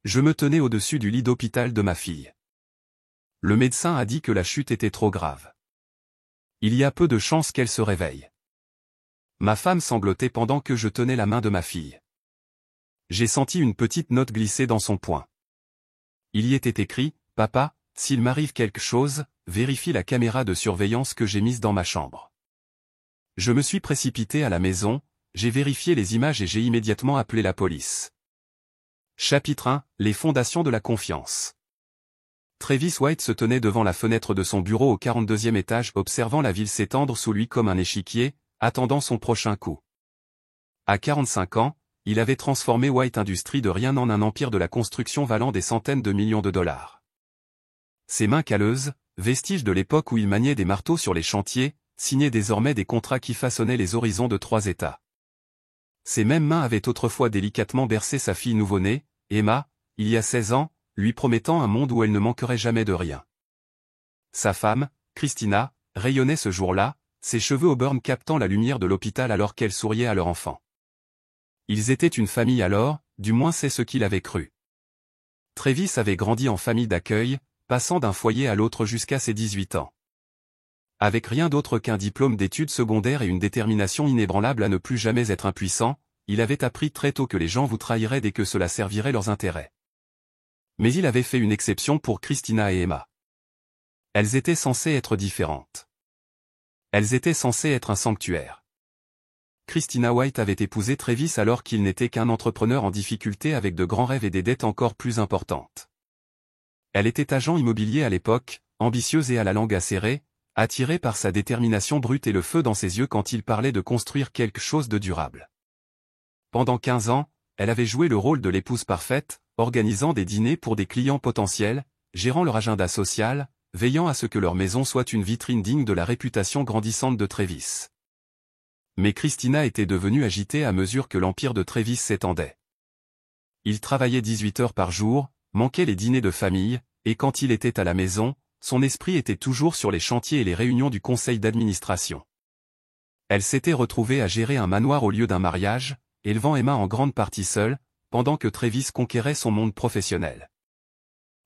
Je me tenais au-dessus du lit d'hôpital de ma fille. Le médecin a dit que la chute était trop grave. Il y a peu de chances qu'elle se réveille. Ma femme sanglotait pendant que je tenais la main de ma fille. J'ai senti une petite note glisser dans son poing. Il y était écrit « Papa, s'il m'arrive quelque chose, vérifie la caméra de surveillance que j'ai mise dans ma chambre. » Je me suis précipité à la maison, j'ai vérifié les images et j'ai immédiatement appelé la police. Chapitre 1 – Les fondations de la confiance. Travis White se tenait devant la fenêtre de son bureau au 42e étage observant la ville s'étendre sous lui comme un échiquier, attendant son prochain coup. À 45 ans, il avait transformé White Industries de rien en un empire de la construction valant des centaines de millions de dollars. Ses mains calleuses, vestiges de l'époque où il maniait des marteaux sur les chantiers, signaient désormais des contrats qui façonnaient les horizons de 3 États. Ces mêmes mains avaient autrefois délicatement bercé sa fille nouveau-née, Emma, il y a 16 ans, lui promettant un monde où elle ne manquerait jamais de rien. Sa femme, Christina, rayonnait ce jour-là, ses cheveux auburn captant la lumière de l'hôpital alors qu'elle souriait à leur enfant. Ils étaient une famille alors, du moins c'est ce qu'il avait cru. Travis avait grandi en famille d'accueil, passant d'un foyer à l'autre jusqu'à ses 18 ans. Avec rien d'autre qu'un diplôme d'études secondaires et une détermination inébranlable à ne plus jamais être impuissant, il avait appris très tôt que les gens vous trahiraient dès que cela servirait leurs intérêts. Mais il avait fait une exception pour Christina et Emma. Elles étaient censées être différentes. Elles étaient censées être un sanctuaire. Christina White avait épousé Travis alors qu'il n'était qu'un entrepreneur en difficulté avec de grands rêves et des dettes encore plus importantes. Elle était agent immobilier à l'époque, ambitieuse et à la langue acérée, attirée par sa détermination brute et le feu dans ses yeux quand il parlait de construire quelque chose de durable. Pendant 15 ans, elle avait joué le rôle de l'épouse parfaite, organisant des dîners pour des clients potentiels, gérant leur agenda social, veillant à ce que leur maison soit une vitrine digne de la réputation grandissante de Travis. Mais Christina était devenue agitée à mesure que l'empire de Travis s'étendait. Il travaillait 18 heures par jour, manquait les dîners de famille, et quand il était à la maison, son esprit était toujours sur les chantiers et les réunions du conseil d'administration. Elle s'était retrouvée à gérer un manoir au lieu d'un mariage, élevant Emma en grande partie seule, pendant que Travis conquérait son monde professionnel.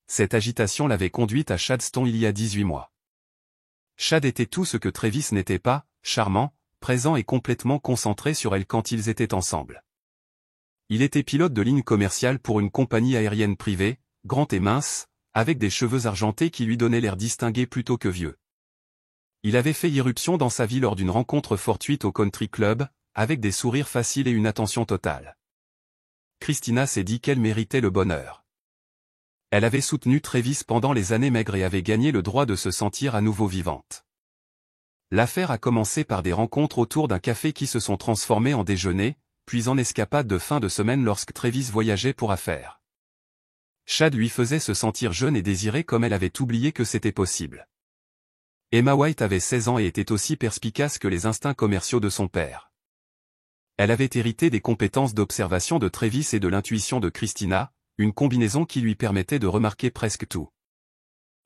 Cette agitation l'avait conduite à Chadstone il y a 18 mois. Chad était tout ce que Travis n'était pas, charmant, présent et complètement concentré sur elle quand ils étaient ensemble. Il était pilote de ligne commerciale pour une compagnie aérienne privée, grand et mince, avec des cheveux argentés qui lui donnaient l'air distingué plutôt que vieux. Il avait fait irruption dans sa vie lors d'une rencontre fortuite au country club, avec des sourires faciles et une attention totale. Christina s'est dit qu'elle méritait le bonheur. Elle avait soutenu Travis pendant les années maigres et avait gagné le droit de se sentir à nouveau vivante. L'affaire a commencé par des rencontres autour d'un café qui se sont transformées en déjeuner, puis en escapade de fin de semaine lorsque Travis voyageait pour affaires. Chad lui faisait se sentir jeune et désiré comme elle avait oublié que c'était possible. Emma White avait 16 ans et était aussi perspicace que les instincts commerciaux de son père. Elle avait hérité des compétences d'observation de Travis et de l'intuition de Christina, une combinaison qui lui permettait de remarquer presque tout.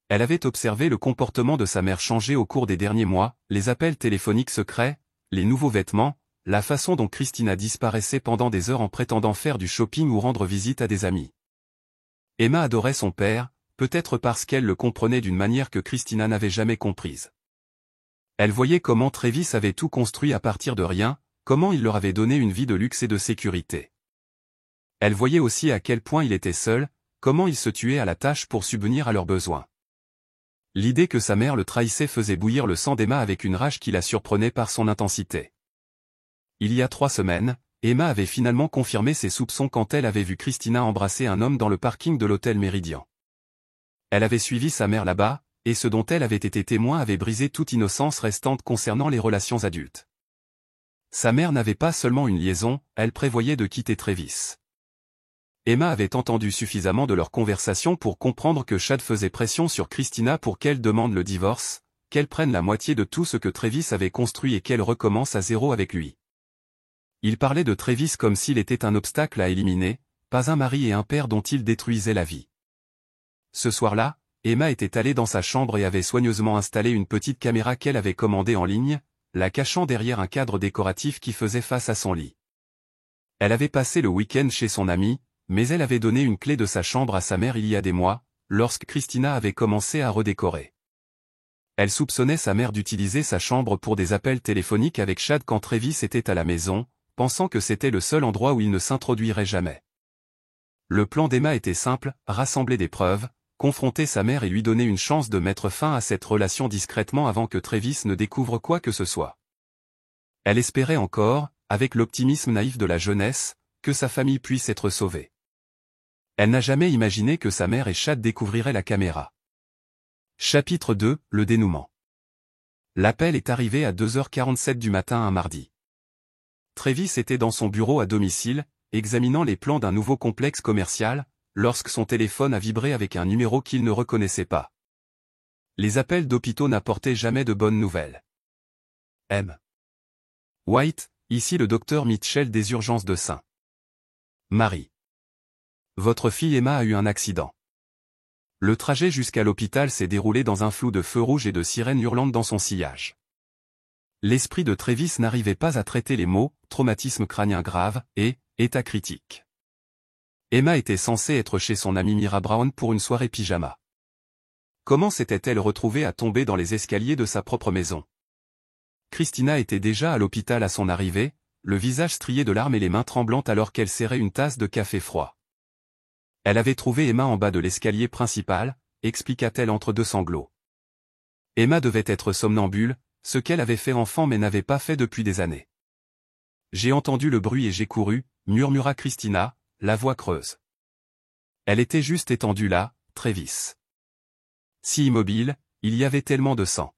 Elle avait observé le comportement de sa mère changer au cours des derniers mois, les appels téléphoniques secrets, les nouveaux vêtements, la façon dont Christina disparaissait pendant des heures en prétendant faire du shopping ou rendre visite à des amis. Emma adorait son père, peut-être parce qu'elle le comprenait d'une manière que Christina n'avait jamais comprise. Elle voyait comment Travis avait tout construit à partir de rien, comment il leur avait donné une vie de luxe et de sécurité. Elle voyait aussi à quel point il était seul, comment il se tuait à la tâche pour subvenir à leurs besoins. L'idée que sa mère le trahissait faisait bouillir le sang d'Emma avec une rage qui la surprenait par son intensité. Il y a 3 semaines, Emma avait finalement confirmé ses soupçons quand elle avait vu Christina embrasser un homme dans le parking de l'hôtel Méridien. Elle avait suivi sa mère là-bas, et ce dont elle avait été témoin avait brisé toute innocence restante concernant les relations adultes. Sa mère n'avait pas seulement une liaison, elle prévoyait de quitter Travis. Emma avait entendu suffisamment de leur conversation pour comprendre que Chad faisait pression sur Christina pour qu'elle demande le divorce, qu'elle prenne la moitié de tout ce que Travis avait construit et qu'elle recommence à zéro avec lui. Il parlait de Travis comme s'il était un obstacle à éliminer, pas un mari et un père dont il détruisait la vie. Ce soir-là, Emma était allée dans sa chambre et avait soigneusement installé une petite caméra qu'elle avait commandée en ligne, la cachant derrière un cadre décoratif qui faisait face à son lit. Elle avait passé le week-end chez son amie, mais elle avait donné une clé de sa chambre à sa mère il y a des mois, lorsque Christina avait commencé à redécorer. Elle soupçonnait sa mère d'utiliser sa chambre pour des appels téléphoniques avec Chad quand Travis était à la maison, pensant que c'était le seul endroit où il ne s'introduirait jamais. Le plan d'Emma était simple, rassembler des preuves, confronter sa mère et lui donner une chance de mettre fin à cette relation discrètement avant que Travis ne découvre quoi que ce soit. Elle espérait encore, avec l'optimisme naïf de la jeunesse, que sa famille puisse être sauvée. Elle n'a jamais imaginé que sa mère et Chad découvriraient la caméra. Chapitre 2, le dénouement. L'appel est arrivé à 2h47 du matin un mardi. Travis était dans son bureau à domicile, examinant les plans d'un nouveau complexe commercial, lorsque son téléphone a vibré avec un numéro qu'il ne reconnaissait pas. Les appels d'hôpitaux n'apportaient jamais de bonnes nouvelles. M. White, ici le docteur Mitchell des urgences de St. Marie. Votre fille Emma a eu un accident. Le trajet jusqu'à l'hôpital s'est déroulé dans un flou de feux rouges et de sirènes hurlantes dans son sillage. L'esprit de Travis n'arrivait pas à traiter les mots « traumatisme crânien grave » et « état critique ». Emma était censée être chez son amie Mira Brown pour une soirée pyjama. Comment s'était-elle retrouvée à tomber dans les escaliers de sa propre maison? Christina était déjà à l'hôpital à son arrivée, le visage strié de larmes et les mains tremblantes alors qu'elle serrait une tasse de café froid. Elle avait trouvé Emma en bas de l'escalier principal, expliqua-t-elle entre deux sanglots. Emma devait être somnambule, ce qu'elle avait fait enfant mais n'avait pas fait depuis des années. J'ai entendu le bruit et j'ai couru, murmura Christina, la voix creuse. Elle était juste étendue là, Travis. Si immobile, il y avait tellement de sang.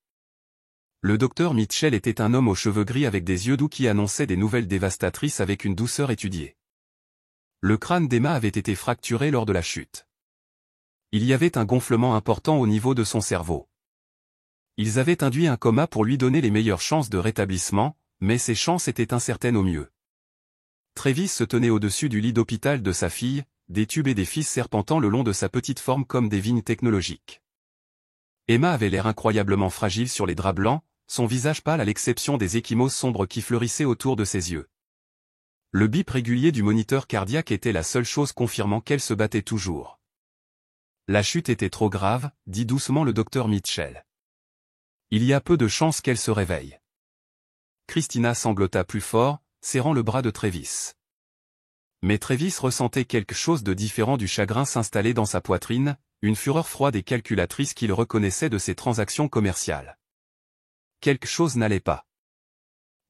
Le docteur Mitchell était un homme aux cheveux gris avec des yeux doux qui annonçait des nouvelles dévastatrices avec une douceur étudiée. Le crâne d'Emma avait été fracturé lors de la chute. Il y avait un gonflement important au niveau de son cerveau. Ils avaient induit un coma pour lui donner les meilleures chances de rétablissement, mais ces chances étaient incertaines au mieux. Travis se tenait au-dessus du lit d'hôpital de sa fille, des tubes et des fils serpentant le long de sa petite forme comme des vignes technologiques. Emma avait l'air incroyablement fragile sur les draps blancs, son visage pâle à l'exception des ecchymoses sombres qui fleurissaient autour de ses yeux. Le bip régulier du moniteur cardiaque était la seule chose confirmant qu'elle se battait toujours. La chute était trop grave, dit doucement le docteur Mitchell. Il y a peu de chances qu'elle se réveille. Christina sanglota plus fort, serrant le bras de Travis. Mais Travis ressentait quelque chose de différent, du chagrin s'installer dans sa poitrine, une fureur froide et calculatrice qu'il reconnaissait de ses transactions commerciales. Quelque chose n'allait pas.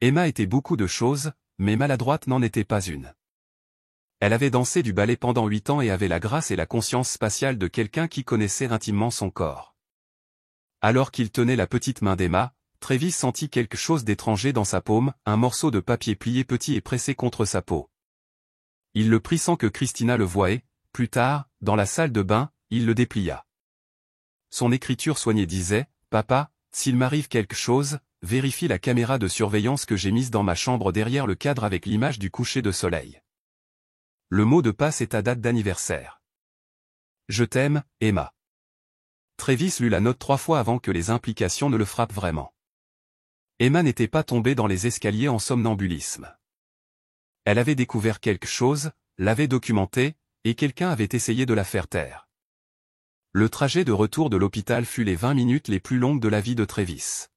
Emma était beaucoup de choses, mais maladroite n'en était pas une. Elle avait dansé du ballet pendant 8 ans et avait la grâce et la conscience spatiale de quelqu'un qui connaissait intimement son corps. Alors qu'il tenait la petite main d'Emma, Travis sentit quelque chose d'étranger dans sa paume, un morceau de papier plié petit et pressé contre sa peau. Il le prit sans que Christina le voie et, plus tard, dans la salle de bain, il le déplia. Son écriture soignée disait « Papa, s'il m'arrive quelque chose, vérifie la caméra de surveillance que j'ai mise dans ma chambre derrière le cadre avec l'image du coucher de soleil. » Le mot de passe est ta date d'anniversaire. Je t'aime, Emma. Travis lut la note 3 fois avant que les implications ne le frappent vraiment. Emma n'était pas tombée dans les escaliers en somnambulisme. Elle avait découvert quelque chose, l'avait documenté, et quelqu'un avait essayé de la faire taire. Le trajet de retour de l'hôpital fut les 20 minutes les plus longues de la vie de Travis.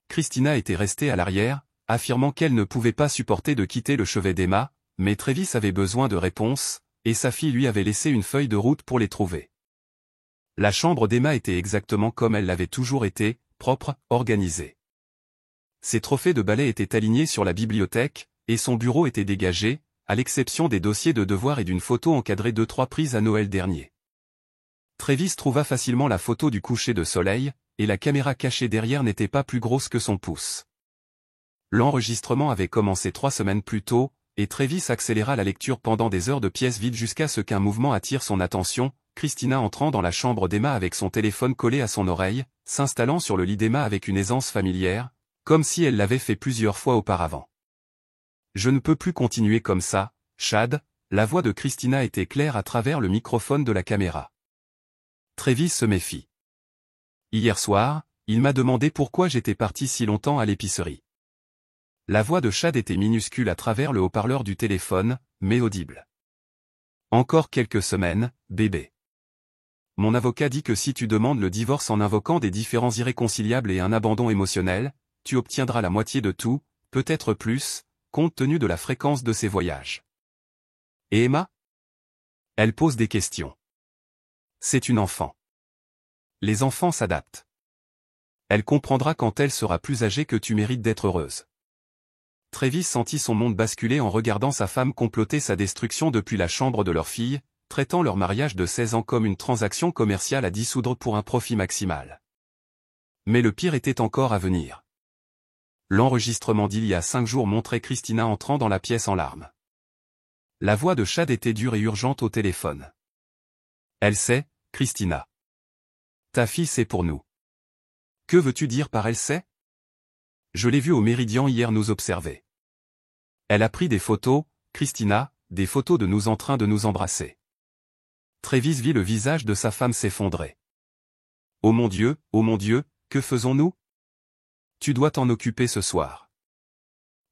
Christina était restée à l'arrière, affirmant qu'elle ne pouvait pas supporter de quitter le chevet d'Emma, mais Travis avait besoin de réponses, et sa fille lui avait laissé une feuille de route pour les trouver. La chambre d'Emma était exactement comme elle l'avait toujours été, propre, organisée. Ses trophées de ballet étaient alignés sur la bibliothèque, et son bureau était dégagé, à l'exception des dossiers de devoirs et d'une photo encadrée de 3 prises à Noël dernier. Travis trouva facilement la photo du coucher de soleil, et la caméra cachée derrière n'était pas plus grosse que son pouce. L'enregistrement avait commencé 3 semaines plus tôt, et Travis accéléra la lecture pendant des heures de pièces vides jusqu'à ce qu'un mouvement attire son attention, Christina entrant dans la chambre d'Emma avec son téléphone collé à son oreille, s'installant sur le lit d'Emma avec une aisance familière, comme si elle l'avait fait plusieurs fois auparavant. Je ne peux plus continuer comme ça, Chad, la voix de Christina était claire à travers le microphone de la caméra. Travis se méfie. Hier soir, il m'a demandé pourquoi j'étais parti si longtemps à l'épicerie. La voix de Chad était minuscule à travers le haut-parleur du téléphone, mais audible. Encore quelques semaines, bébé. Mon avocat dit que si tu demandes le divorce en invoquant des différends irréconciliables et un abandon émotionnel, tu obtiendras la moitié de tout, peut-être plus, compte tenu de la fréquence de ses voyages. Et Emma? Elle pose des questions. C'est une enfant. Les enfants s'adaptent. Elle comprendra quand elle sera plus âgée que tu mérites d'être heureuse. Travis sentit son monde basculer en regardant sa femme comploter sa destruction depuis la chambre de leur fille, traitant leur mariage de 16 ans comme une transaction commerciale à dissoudre pour un profit maximal. Mais le pire était encore à venir. L'enregistrement d'il y a 5 jours montrait Christina entrant dans la pièce en larmes. La voix de Chad était dure et urgente au téléphone. Elle sait, Christina. Ta fille c'est pour nous. Que veux-tu dire par elle sait? Je l'ai vue au Méridien hier nous observer. Elle a pris des photos, Christina, des photos de nous en train de nous embrasser. Travis vit le visage de sa femme s'effondrer. Oh mon Dieu, que faisons-nous? Tu dois t'en occuper ce soir.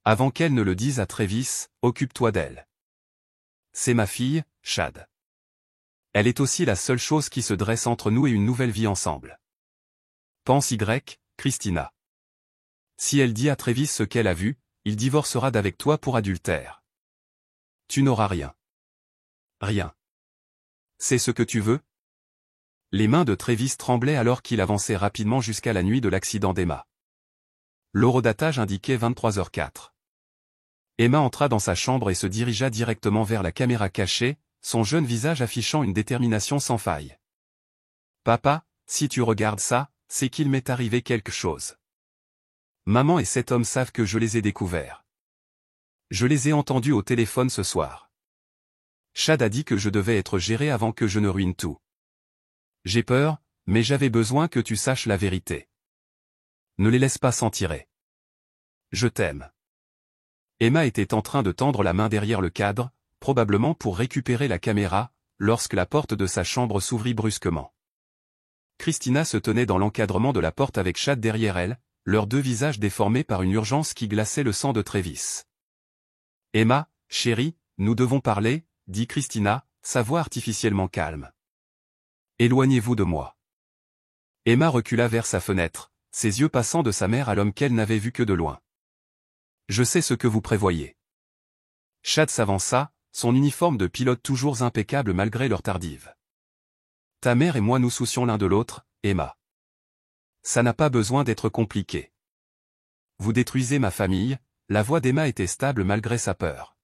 Avant qu'elle ne le dise à Travis, occupe-toi d'elle. C'est ma fille, Chad. Elle est aussi la seule chose qui se dresse entre nous et une nouvelle vie ensemble. Pense Christina. Si elle dit à Travis ce qu'elle a vu, il divorcera d'avec toi pour adultère. Tu n'auras rien. Rien. C'est ce que tu veux? Les mains de Travis tremblaient alors qu'il avançait rapidement jusqu'à la nuit de l'accident d'Emma. L'horodatage indiquait 23h04. Emma entra dans sa chambre et se dirigea directement vers la caméra cachée, son jeune visage affichant une détermination sans faille. Papa, si tu regardes ça, c'est qu'il m'est arrivé quelque chose. Maman et cet homme savent que je les ai découverts. Je les ai entendus au téléphone ce soir. Chad a dit que je devais être géré avant que je ne ruine tout. J'ai peur, mais j'avais besoin que tu saches la vérité. Ne les laisse pas s'en tirer. Je t'aime. Emma était en train de tendre la main derrière le cadre, probablement pour récupérer la caméra, lorsque la porte de sa chambre s'ouvrit brusquement. Christina se tenait dans l'encadrement de la porte avec Chad derrière elle, leurs deux visages déformés par une urgence qui glaçait le sang de Travis. Emma, chérie, nous devons parler, dit Christina, sa voix artificiellement calme. Éloignez-vous de moi. Emma recula vers sa fenêtre, ses yeux passant de sa mère à l'homme qu'elle n'avait vu que de loin. Je sais ce que vous prévoyez. Chad s'avança, son uniforme de pilote toujours impeccable malgré leur tardive. Ta mère et moi nous soucions l'un de l'autre, Emma. Ça n'a pas besoin d'être compliqué. Vous détruisez ma famille, la voix d'Emma était stable malgré sa peur.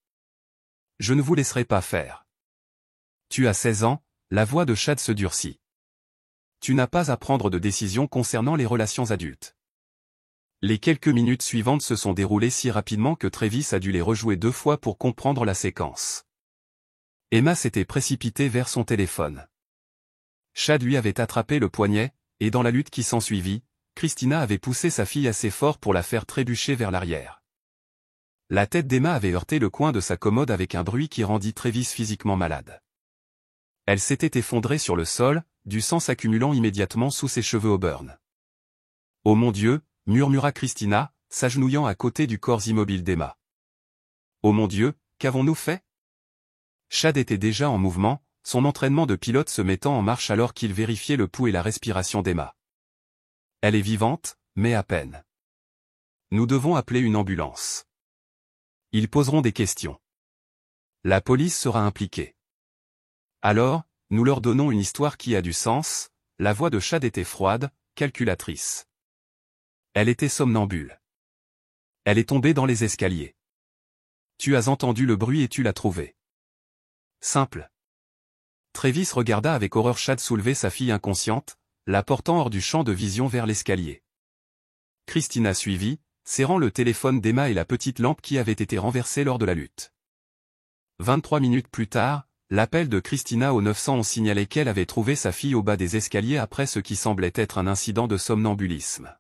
Je ne vous laisserai pas faire. Tu as 16 ans, la voix de Chad se durcit. Tu n'as pas à prendre de décision concernant les relations adultes. Les quelques minutes suivantes se sont déroulées si rapidement que Travis a dû les rejouer 2 fois pour comprendre la séquence. Emma s'était précipitée vers son téléphone. Chad lui avait attrapé le poignet, et dans la lutte qui s'ensuivit, Christina avait poussé sa fille assez fort pour la faire trébucher vers l'arrière. La tête d'Emma avait heurté le coin de sa commode avec un bruit qui rendit Travis physiquement malade. Elle s'était effondrée sur le sol, du sang s'accumulant immédiatement sous ses cheveux au burn. « Oh mon Dieu !» murmura Christina, s'agenouillant à côté du corps immobile d'Emma. « Oh mon Dieu, qu'avons-nous fait ?» Chad était déjà en mouvement, son entraînement de pilote se mettant en marche alors qu'il vérifiait le pouls et la respiration d'Emma. Elle est vivante, mais à peine. Nous devons appeler une ambulance. Ils poseront des questions. La police sera impliquée. Alors, nous leur donnons une histoire qui a du sens. La voix de Chad était froide, calculatrice. Elle était somnambule. Elle est tombée dans les escaliers. Tu as entendu le bruit et tu l'as trouvé. Simple. Travis regarda avec horreur Chad soulever sa fille inconsciente, la portant hors du champ de vision vers l'escalier. Christina suivit, serrant le téléphone d'Emma et la petite lampe qui avait été renversée lors de la lutte. 23 minutes plus tard, l'appel de Christina au 911 signalait qu'elle avait trouvé sa fille au bas des escaliers après ce qui semblait être un incident de somnambulisme.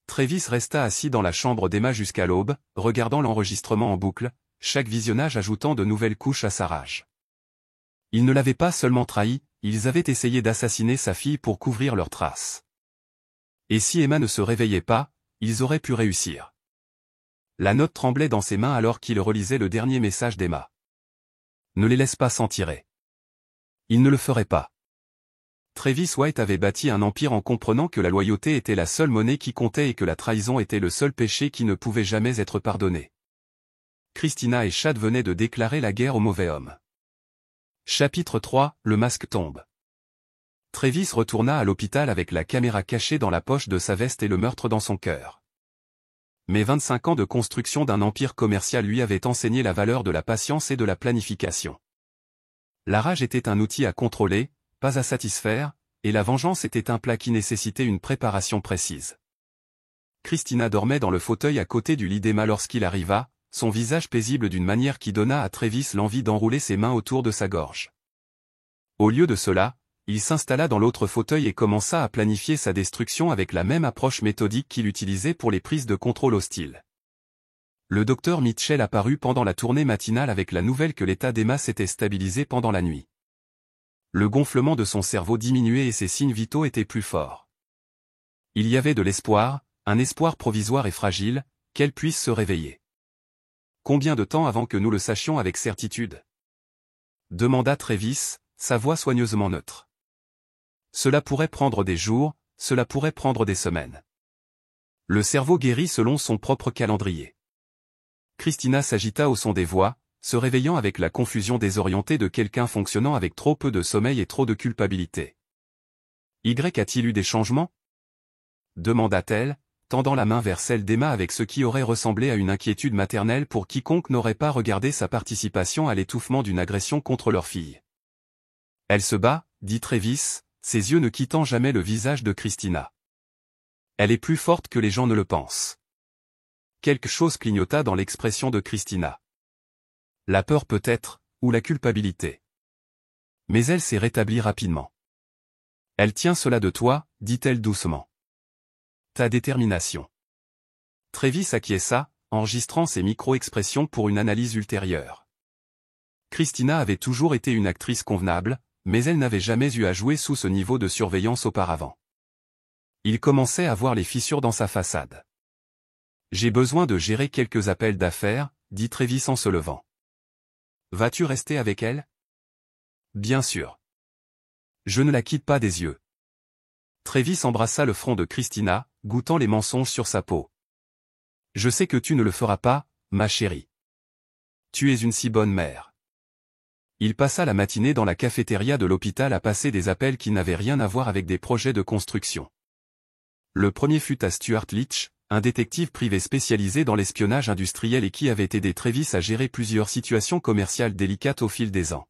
Travis resta assis dans la chambre d'Emma jusqu'à l'aube, regardant l'enregistrement en boucle, chaque visionnage ajoutant de nouvelles couches à sa rage. Ils ne l'avaient pas seulement trahi, ils avaient essayé d'assassiner sa fille pour couvrir leurs traces. Et si Emma ne se réveillait pas, ils auraient pu réussir. La note tremblait dans ses mains alors qu'il relisait le dernier message d'Emma. Ne les laisse pas s'en tirer. Il ne le ferait pas. Travis White avait bâti un empire en comprenant que la loyauté était la seule monnaie qui comptait et que la trahison était le seul péché qui ne pouvait jamais être pardonné. Christina et Chad venaient de déclarer la guerre au mauvais homme. Chapitre 3, le masque tombe. Travis retourna à l'hôpital avec la caméra cachée dans la poche de sa veste et le meurtre dans son cœur. Mais 25 ans de construction d'un empire commercial lui avaient enseigné la valeur de la patience et de la planification. La rage était un outil à contrôler, pas à satisfaire, et la vengeance était un plat qui nécessitait une préparation précise. Christina dormait dans le fauteuil à côté du lit d'Emma lorsqu'il arriva, son visage paisible d'une manière qui donna à Travis l'envie d'enrouler ses mains autour de sa gorge. Au lieu de cela, il s'installa dans l'autre fauteuil et commença à planifier sa destruction avec la même approche méthodique qu'il utilisait pour les prises de contrôle hostiles. Le docteur Mitchell apparut pendant la tournée matinale avec la nouvelle que l'état d'Emma s'était stabilisé pendant la nuit. Le gonflement de son cerveau diminuait et ses signes vitaux étaient plus forts. Il y avait de l'espoir, un espoir provisoire et fragile, qu'elle puisse se réveiller. Combien de temps avant que nous le sachions avec certitude? Demanda Travis, sa voix soigneusement neutre. Cela pourrait prendre des jours, cela pourrait prendre des semaines. Le cerveau guérit selon son propre calendrier. Christina s'agita au son des voix, se réveillant avec la confusion désorientée de quelqu'un fonctionnant avec trop peu de sommeil et trop de culpabilité. Y a-t-il eu des changements? Demanda-t-elle, tendant la main vers celle d'Emma avec ce qui aurait ressemblé à une inquiétude maternelle pour quiconque n'aurait pas regardé sa participation à l'étouffement d'une agression contre leur fille. Elle se bat, dit Travis, ses yeux ne quittant jamais le visage de Christina. Elle est plus forte que les gens ne le pensent. Quelque chose clignota dans l'expression de Christina. La peur peut-être, ou la culpabilité. Mais elle s'est rétablie rapidement. Elle tient cela de toi, dit-elle doucement. Ta détermination. Travis acquiesça, enregistrant ses micro-expressions pour une analyse ultérieure. Christina avait toujours été une actrice convenable, mais elle n'avait jamais eu à jouer sous ce niveau de surveillance auparavant. Il commençait à voir les fissures dans sa façade. J'ai besoin de gérer quelques appels d'affaires, dit Travis en se levant. Vas-tu rester avec elle? Bien sûr. Je ne la quitte pas des yeux. Travis embrassa le front de Christina, goûtant les mensonges sur sa peau. Je sais que tu ne le feras pas, ma chérie. Tu es une si bonne mère. Il passa la matinée dans la cafétéria de l'hôpital à passer des appels qui n'avaient rien à voir avec des projets de construction. Le premier fut à Stuart Leach, un détective privé spécialisé dans l'espionnage industriel et qui avait aidé Travis à gérer plusieurs situations commerciales délicates au fil des ans.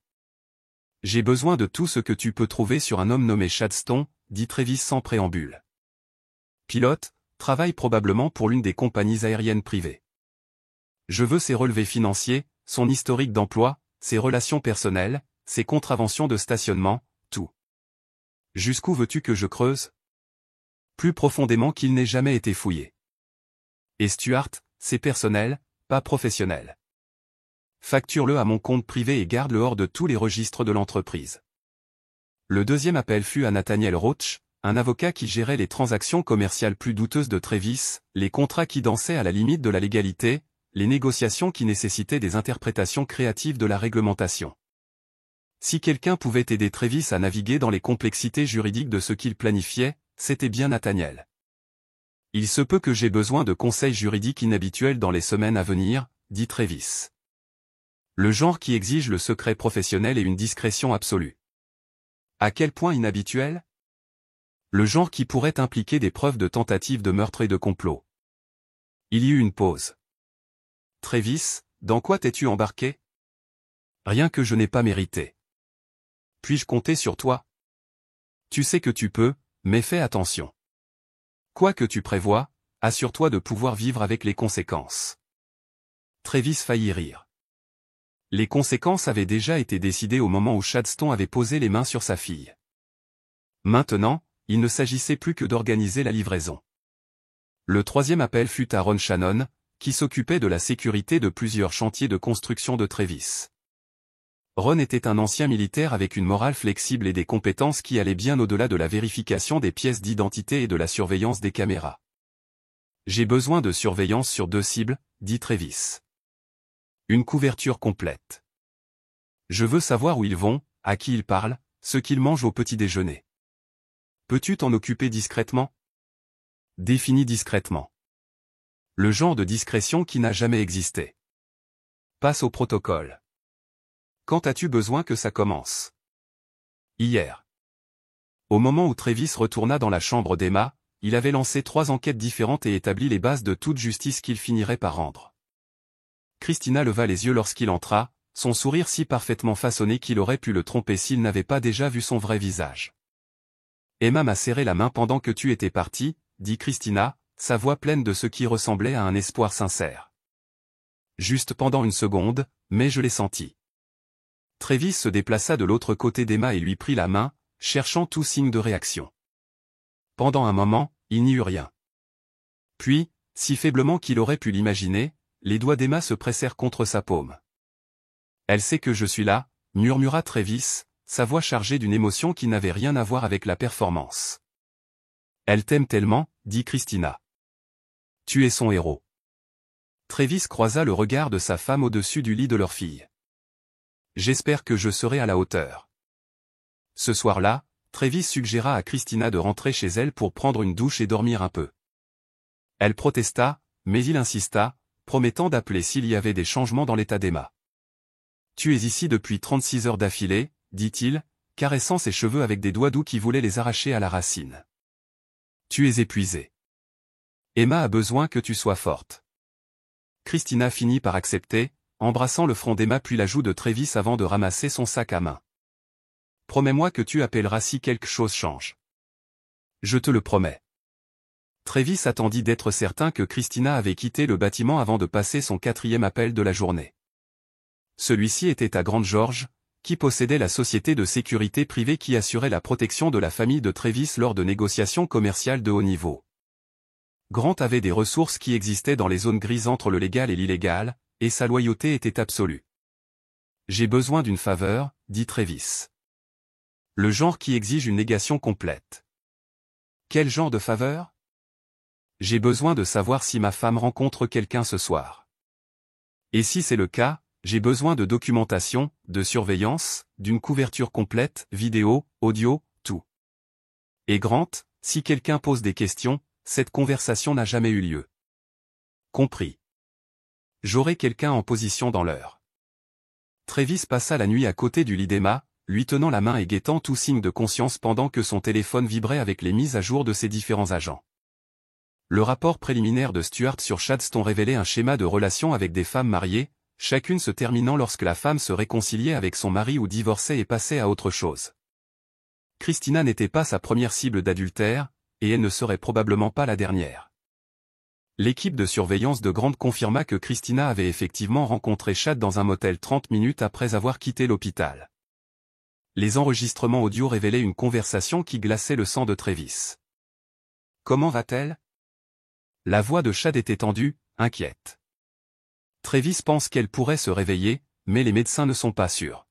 J'ai besoin de tout ce que tu peux trouver sur un homme nommé Chad Stone, dit Travis sans préambule. Pilote, travaille probablement pour l'une des compagnies aériennes privées. Je veux ses relevés financiers, son historique d'emploi, ses relations personnelles, ses contraventions de stationnement, tout. Jusqu'où veux-tu que je creuse? Plus profondément qu'il n'ait jamais été fouillé. Et Stuart, c'est personnel, pas professionnel. Facture-le à mon compte privé et garde-le hors de tous les registres de l'entreprise. Le deuxième appel fut à Nathaniel Roach, un avocat qui gérait les transactions commerciales plus douteuses de Travis, les contrats qui dansaient à la limite de la légalité, les négociations qui nécessitaient des interprétations créatives de la réglementation. Si quelqu'un pouvait aider Travis à naviguer dans les complexités juridiques de ce qu'il planifiait, c'était bien Nathaniel. Il se peut que j'ai besoin de conseils juridiques inhabituels dans les semaines à venir, dit Travis. Le genre qui exige le secret professionnel et une discrétion absolue. À quel point inhabituel? Le genre qui pourrait impliquer des preuves de tentative de meurtre et de complot. Il y eut une pause. Travis, dans quoi t'es-tu embarqué? Rien que je n'ai pas mérité. Puis-je compter sur toi? Tu sais que tu peux, mais fais attention. Quoi que tu prévois, assure-toi de pouvoir vivre avec les conséquences. Travis faillit rire. Les conséquences avaient déjà été décidées au moment où Chad Stone avait posé les mains sur sa fille. Maintenant, il ne s'agissait plus que d'organiser la livraison. Le troisième appel fut à Ron Shannon, qui s'occupait de la sécurité de plusieurs chantiers de construction de Travis. Ron était un ancien militaire avec une morale flexible et des compétences qui allaient bien au-delà de la vérification des pièces d'identité et de la surveillance des caméras. J'ai besoin de surveillance sur 2 cibles, dit Travis. Une couverture complète. Je veux savoir où ils vont, à qui ils parlent, ce qu'ils mangent au petit déjeuner. Peux-tu t'en occuper discrètement? Définis discrètement. Le genre de discrétion qui n'a jamais existé. Passe au protocole. Quand as-tu besoin que ça commence? Hier. Au moment où Travis retourna dans la chambre d'Emma, il avait lancé 3 enquêtes différentes et établi les bases de toute justice qu'il finirait par rendre. Christina leva les yeux lorsqu'il entra, son sourire si parfaitement façonné qu'il aurait pu le tromper s'il n'avait pas déjà vu son vrai visage. Emma m'a serré la main pendant que tu étais parti, dit Christina, sa voix pleine de ce qui ressemblait à un espoir sincère. Juste pendant une seconde, mais je l'ai senti. Travis se déplaça de l'autre côté d'Emma et lui prit la main, cherchant tout signe de réaction. Pendant un moment, il n'y eut rien. Puis, si faiblement qu'il aurait pu l'imaginer, les doigts d'Emma se pressèrent contre sa paume. Elle sait que je suis là, murmura Travis, sa voix chargée d'une émotion qui n'avait rien à voir avec la performance. Elle t'aime tellement, dit Christina. Tu es son héros. Travis croisa le regard de sa femme au-dessus du lit de leur fille. J'espère que je serai à la hauteur. Ce soir-là, Travis suggéra à Christina de rentrer chez elle pour prendre une douche et dormir un peu. Elle protesta, mais il insista, promettant d'appeler s'il y avait des changements dans l'état d'Emma. Tu es ici depuis 36 heures d'affilée, dit-il, caressant ses cheveux avec des doigts doux qui voulaient les arracher à la racine. Tu es épuisée. Emma a besoin que tu sois forte. Christina finit par accepter, embrassant le front d'Emma puis la joue de Travis avant de ramasser son sac à main. Promets-moi que tu appelleras si quelque chose change. Je te le promets. Travis attendit d'être certain que Christina avait quitté le bâtiment avant de passer son 4e appel de la journée. Celui-ci était à Grande George, qui possédait la société de sécurité privée qui assurait la protection de la famille de Travis lors de négociations commerciales de haut niveau. Grant avait des ressources qui existaient dans les zones grises entre le légal et l'illégal, et sa loyauté était absolue. J'ai besoin d'une faveur, dit Travis. Le genre qui exige une négation complète. Quel genre de faveur? J'ai besoin de savoir si ma femme rencontre quelqu'un ce soir. Et si c'est le cas, j'ai besoin de documentation, de surveillance, d'une couverture complète, vidéo, audio, tout. Et Grant, si quelqu'un pose des questions, cette conversation n'a jamais eu lieu. Compris. J'aurai quelqu'un en position dans l'heure. Travis passa la nuit à côté du lit d'Emma, lui tenant la main et guettant tout signe de conscience pendant que son téléphone vibrait avec les mises à jour de ses différents agents. Le rapport préliminaire de Stuart sur Chadstone révélait un schéma de relation avec des femmes mariées, chacune se terminant lorsque la femme se réconciliait avec son mari ou divorçait et passait à autre chose. Christina n'était pas sa première cible d'adultère, et elle ne serait probablement pas la dernière. L'équipe de surveillance de Grant confirma que Christina avait effectivement rencontré Chad dans un motel 30 minutes après avoir quitté l'hôpital. Les enregistrements audio révélaient une conversation qui glaçait le sang de Travis. Comment va-t-elle? La voix de Chad était tendue, inquiète. Travis pense qu'elle pourrait se réveiller, mais les médecins ne sont pas sûrs.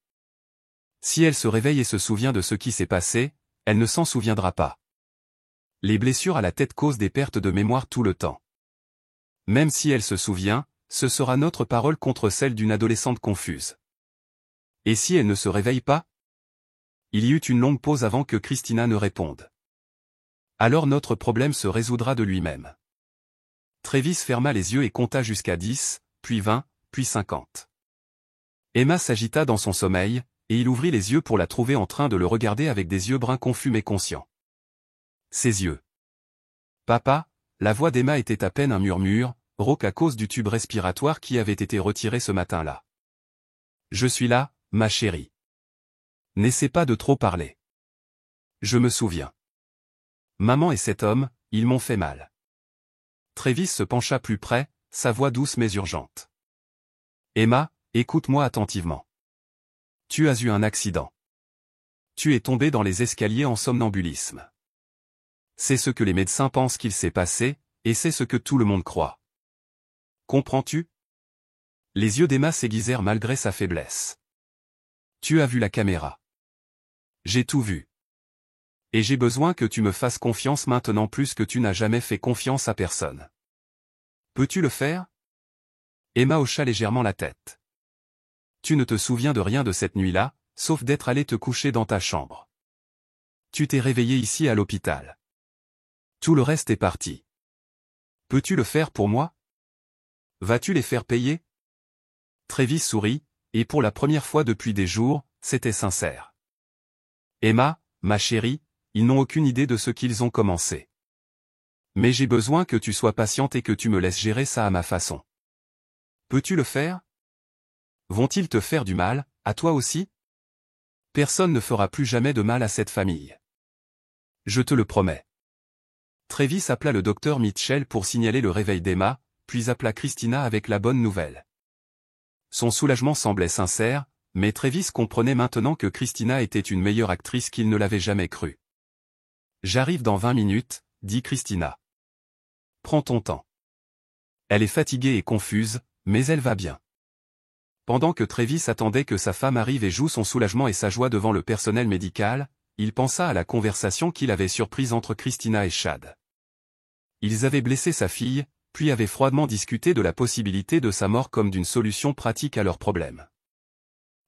Si elle se réveille et se souvient de ce qui s'est passé, elle ne s'en souviendra pas. Les blessures à la tête causent des pertes de mémoire tout le temps. Même si elle se souvient, ce sera notre parole contre celle d'une adolescente confuse. Et si elle ne se réveille pas? Il y eut une longue pause avant que Christina ne réponde. Alors notre problème se résoudra de lui-même. Travis ferma les yeux et compta jusqu'à 10, puis 20, puis 50. Emma s'agita dans son sommeil, et il ouvrit les yeux pour la trouver en train de le regarder avec des yeux bruns confus mais conscients. Ses yeux. Papa, la voix d'Emma était à peine un murmure, rauque à cause du tube respiratoire qui avait été retiré ce matin-là. Je suis là, ma chérie. N'essaie pas de trop parler. Je me souviens. Maman et cet homme, ils m'ont fait mal. Travis se pencha plus près, sa voix douce mais urgente. Emma, écoute-moi attentivement. Tu as eu un accident. Tu es tombé dans les escaliers en somnambulisme. C'est ce que les médecins pensent qu'il s'est passé, et c'est ce que tout le monde croit. Comprends-tu? Les yeux d'Emma s'aiguisèrent malgré sa faiblesse. Tu as vu la caméra. J'ai tout vu. Et j'ai besoin que tu me fasses confiance maintenant plus que tu n'as jamais fait confiance à personne. Peux-tu le faire? Emma hocha légèrement la tête. tu ne te souviens de rien de cette nuit-là, sauf d'être allé te coucher dans ta chambre. Tu t'es réveillé ici à l'hôpital. Tout le reste est parti. Peux-tu le faire pour moi? Vas-tu les faire payer? Travis sourit, et pour la première fois depuis des jours, c'était sincère. Emma, ma chérie, ils n'ont aucune idée de ce qu'ils ont commencé. Mais j'ai besoin que tu sois patiente et que tu me laisses gérer ça à ma façon. Peux-tu le faire? Vont-ils te faire du mal, à toi aussi? Personne ne fera plus jamais de mal à cette famille. Je te le promets. Travis appela le docteur Mitchell pour signaler le réveil d'Emma, puis appela Christina avec la bonne nouvelle. Son soulagement semblait sincère, mais Travis comprenait maintenant que Christina était une meilleure actrice qu'il ne l'avait jamais cru. J'arrive dans 20 minutes, dit Christina. Prends ton temps. Elle est fatiguée et confuse, mais elle va bien. Pendant que Travis attendait que sa femme arrive et joue son soulagement et sa joie devant le personnel médical, il pensa à la conversation qu'il avait surprise entre Christina et Chad. Ils avaient blessé sa fille, puis avaient froidement discuté de la possibilité de sa mort comme d'une solution pratique à leurs problèmes.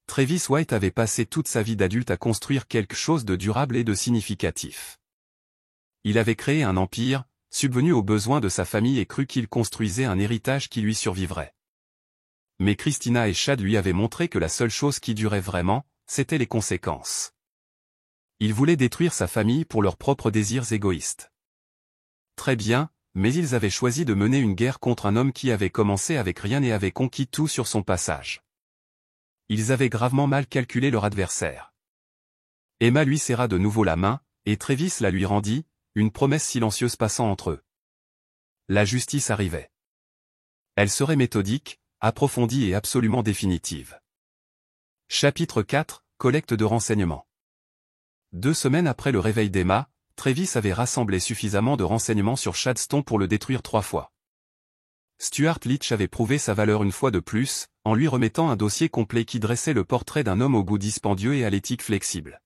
Travis White avait passé toute sa vie d'adulte à construire quelque chose de durable et de significatif. Il avait créé un empire, subvenu aux besoins de sa famille et cru qu'il construisait un héritage qui lui survivrait. Mais Christina et Chad lui avaient montré que la seule chose qui durait vraiment, c'était les conséquences. Ils voulaient détruire sa famille pour leurs propres désirs égoïstes. Très bien, mais ils avaient choisi de mener une guerre contre un homme qui avait commencé avec rien et avait conquis tout sur son passage. Ils avaient gravement mal calculé leur adversaire. Emma lui serra de nouveau la main, et Travis la lui rendit, une promesse silencieuse passant entre eux. La justice arrivait. Elle serait méthodique, approfondie et absolument définitive. Chapitre 4, collecte de renseignements. 2 semaines après le réveil d'Emma, Travis avait rassemblé suffisamment de renseignements sur Chad Stone pour le détruire 3 fois. Stuart Litch avait prouvé sa valeur une fois de plus, en lui remettant un dossier complet qui dressait le portrait d'un homme au goût dispendieux et à l'éthique flexible.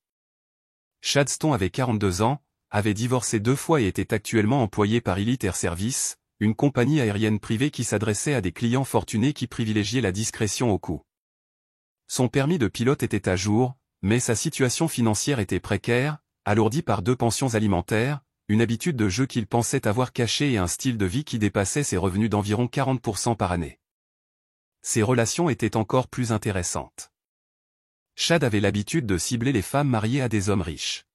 Chad Stone avait 42 ans, avait divorcé 2 fois et était actuellement employé par Elite Air Service, une compagnie aérienne privée qui s'adressait à des clients fortunés qui privilégiaient la discrétion au coût. Son permis de pilote était à jour, mais sa situation financière était précaire, alourdie par 2 pensions alimentaires, une habitude de jeu qu'il pensait avoir cachée et un style de vie qui dépassait ses revenus d'environ 40% par année. Ses relations étaient encore plus intéressantes. Chad avait l'habitude de cibler les femmes mariées à des hommes riches.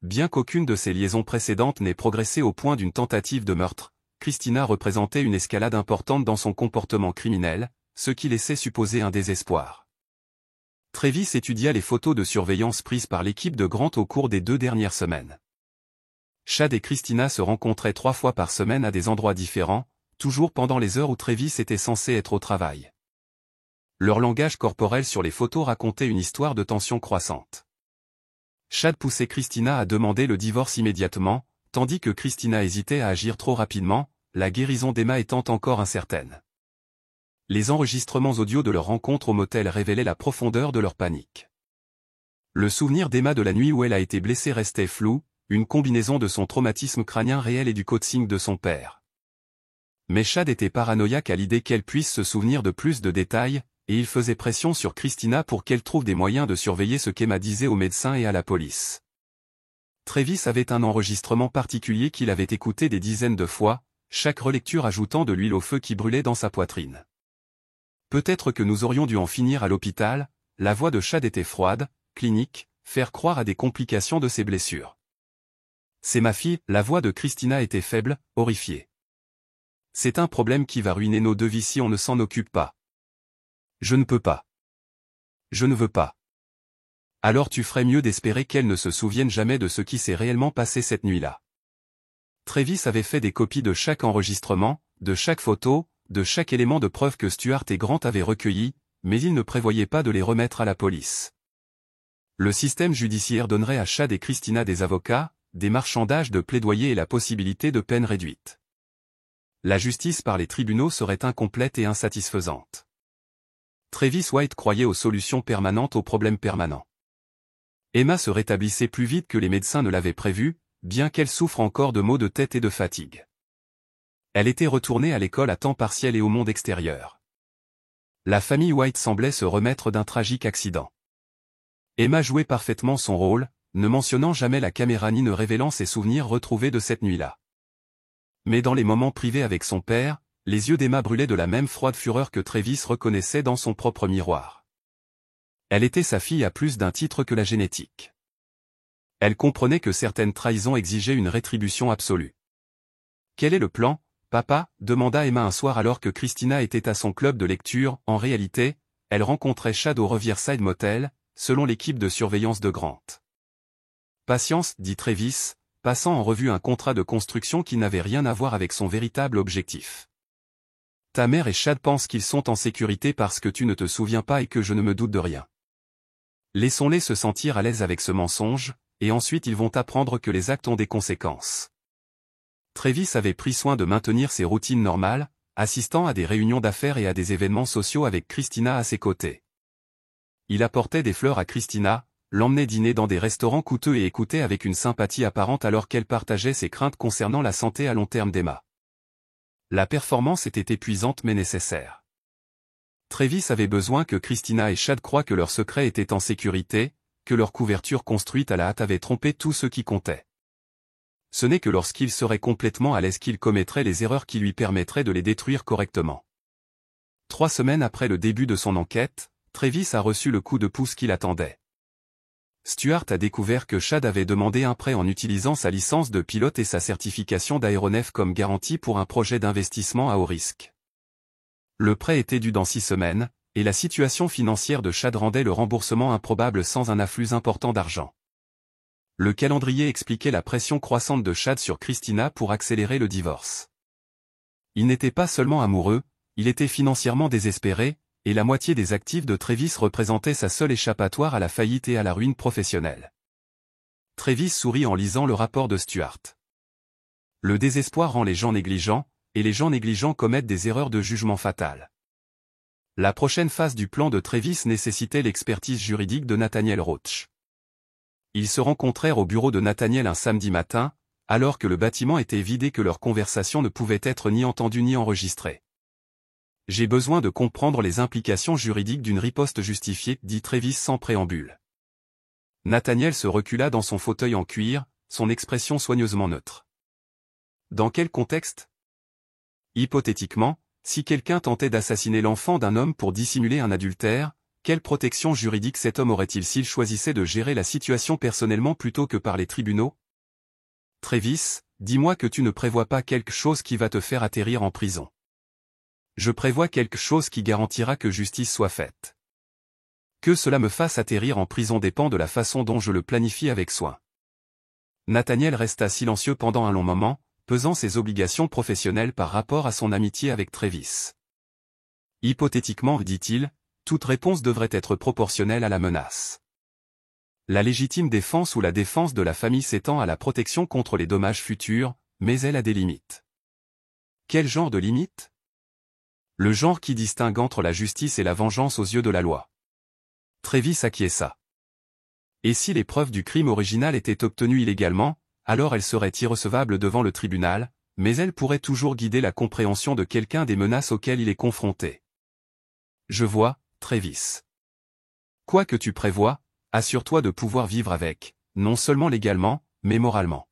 Bien qu'aucune de ses liaisons précédentes n'ait progressé au point d'une tentative de meurtre, Christina représentait une escalade importante dans son comportement criminel, ce qui laissait supposer un désespoir. Travis étudia les photos de surveillance prises par l'équipe de Grant au cours des 2 dernières semaines. Chad et Christina se rencontraient 3 fois par semaine à des endroits différents, toujours pendant les heures où Travis était censé être au travail. Leur langage corporel sur les photos racontait une histoire de tension croissante. Chad poussait Christina à demander le divorce immédiatement, tandis que Christina hésitait à agir trop rapidement, la guérison d'Emma étant encore incertaine. Les enregistrements audio de leur rencontre au motel révélaient la profondeur de leur panique. Le souvenir d'Emma de la nuit où elle a été blessée restait flou, une combinaison de son traumatisme crânien réel et du coaching de son père. Mais Chad était paranoïaque à l'idée qu'elle puisse se souvenir de plus de détails, et il faisait pression sur Christina pour qu'elle trouve des moyens de surveiller ce qu'Emma disait aux médecins et à la police. Travis avait un enregistrement particulier qu'il avait écouté des dizaines de fois, chaque relecture ajoutant de l'huile au feu qui brûlait dans sa poitrine. Peut-être que nous aurions dû en finir à l'hôpital, la voix de Chad était froide, clinique, faire croire à des complications de ses blessures. C'est ma fille, la voix de Christina était faible, horrifiée. C'est un problème qui va ruiner nos 2 vies si on ne s'en occupe pas. Je ne peux pas. Je ne veux pas. Alors tu ferais mieux d'espérer qu'elle ne se souvienne jamais de ce qui s'est réellement passé cette nuit-là. Travis avait fait des copies de chaque enregistrement, de chaque photo, de chaque élément de preuve que Stuart et Grant avaient recueilli, mais il ne prévoyait pas de les remettre à la police. Le système judiciaire donnerait à Chad et Christina des avocats, des marchandages de plaidoyer et la possibilité de peines réduites. La justice par les tribunaux serait incomplète et insatisfaisante. Travis White croyait aux solutions permanentes aux problèmes permanents. Emma se rétablissait plus vite que les médecins ne l'avaient prévu, bien qu'elle souffre encore de maux de tête et de fatigue. Elle était retournée à l'école à temps partiel et au monde extérieur. La famille White semblait se remettre d'un tragique accident. Emma jouait parfaitement son rôle, ne mentionnant jamais la caméra ni ne révélant ses souvenirs retrouvés de cette nuit-là. Mais dans les moments privés avec son père, les yeux d'Emma brûlaient de la même froide fureur que Travis reconnaissait dans son propre miroir. Elle était sa fille à plus d'un titre que la génétique. Elle comprenait que certaines trahisons exigeaient une rétribution absolue. « Quel est le plan, papa ?» demanda Emma un soir alors que Christina était à son club de lecture. En réalité, elle rencontrait Chad au Riverside Motel, selon l'équipe de surveillance de Grant. « Patience, dit Travis, passant en revue un contrat de construction qui n'avait rien à voir avec son véritable objectif. Ta mère et Chad pensent qu'ils sont en sécurité parce que tu ne te souviens pas et que je ne me doute de rien. Laissons-les se sentir à l'aise avec ce mensonge, et ensuite ils vont apprendre que les actes ont des conséquences. » Travis avait pris soin de maintenir ses routines normales, assistant à des réunions d'affaires et à des événements sociaux avec Christina à ses côtés. Il apportait des fleurs à Christina, l'emmenait dîner dans des restaurants coûteux et écoutait avec une sympathie apparente alors qu'elle partageait ses craintes concernant la santé à long terme d'Emma. La performance était épuisante mais nécessaire. Travis avait besoin que Christina et Chad croient que leur secret était en sécurité, que leur couverture construite à la hâte avait trompé tout ce qui comptait. Ce n'est que lorsqu'il serait complètement à l'aise qu'il commettrait les erreurs qui lui permettraient de les détruire correctement. 3 semaines après le début de son enquête, Travis a reçu le coup de pouce qu'il attendait. Stuart a découvert que Chad avait demandé un prêt en utilisant sa licence de pilote et sa certification d'aéronef comme garantie pour un projet d'investissement à haut risque. Le prêt était dû dans 6 semaines, et la situation financière de Chad rendait le remboursement improbable sans un afflux important d'argent. Le calendrier expliquait la pression croissante de Chad sur Christina pour accélérer le divorce. Il n'était pas seulement amoureux, il était financièrement désespéré, et la moitié des actifs de Travis représentait sa seule échappatoire à la faillite et à la ruine professionnelle. Travis sourit en lisant le rapport de Stuart. Le désespoir rend les gens négligents, et les gens négligents commettent des erreurs de jugement fatales. La prochaine phase du plan de Travis nécessitait l'expertise juridique de Nathaniel Roach. Ils se rencontrèrent au bureau de Nathaniel un samedi matin, alors que le bâtiment était vide et que leur conversation ne pouvait être ni entendue ni enregistrée. « J'ai besoin de comprendre les implications juridiques d'une riposte justifiée, dit Travis sans préambule. Nathaniel se recula dans son fauteuil en cuir, son expression soigneusement neutre. Dans quel contexte ? Hypothétiquement, si quelqu'un tentait d'assassiner l'enfant d'un homme pour dissimuler un adultère, quelle protection juridique cet homme aurait-il s'il choisissait de gérer la situation personnellement plutôt que par les tribunaux ? Travis, dis-moi que tu ne prévois pas quelque chose qui va te faire atterrir en prison. Je prévois quelque chose qui garantira que justice soit faite. Que cela me fasse atterrir en prison dépend de la façon dont je le planifie avec soin. Nathaniel resta silencieux pendant un long moment, pesant ses obligations professionnelles par rapport à son amitié avec Travis. Hypothétiquement, dit-il, toute réponse devrait être proportionnelle à la menace. La légitime défense ou la défense de la famille s'étend à la protection contre les dommages futurs, mais elle a des limites. Quel genre de limites ? Le genre qui distingue entre la justice et la vengeance aux yeux de la loi. Travis acquiesça. Et si les preuves du crime original étaient obtenues illégalement, alors elles seraient irrecevables devant le tribunal, mais elles pourraient toujours guider la compréhension de quelqu'un des menaces auxquelles il est confronté. Je vois, Travis. Quoi que tu prévois, assure-toi de pouvoir vivre avec, non seulement légalement, mais moralement.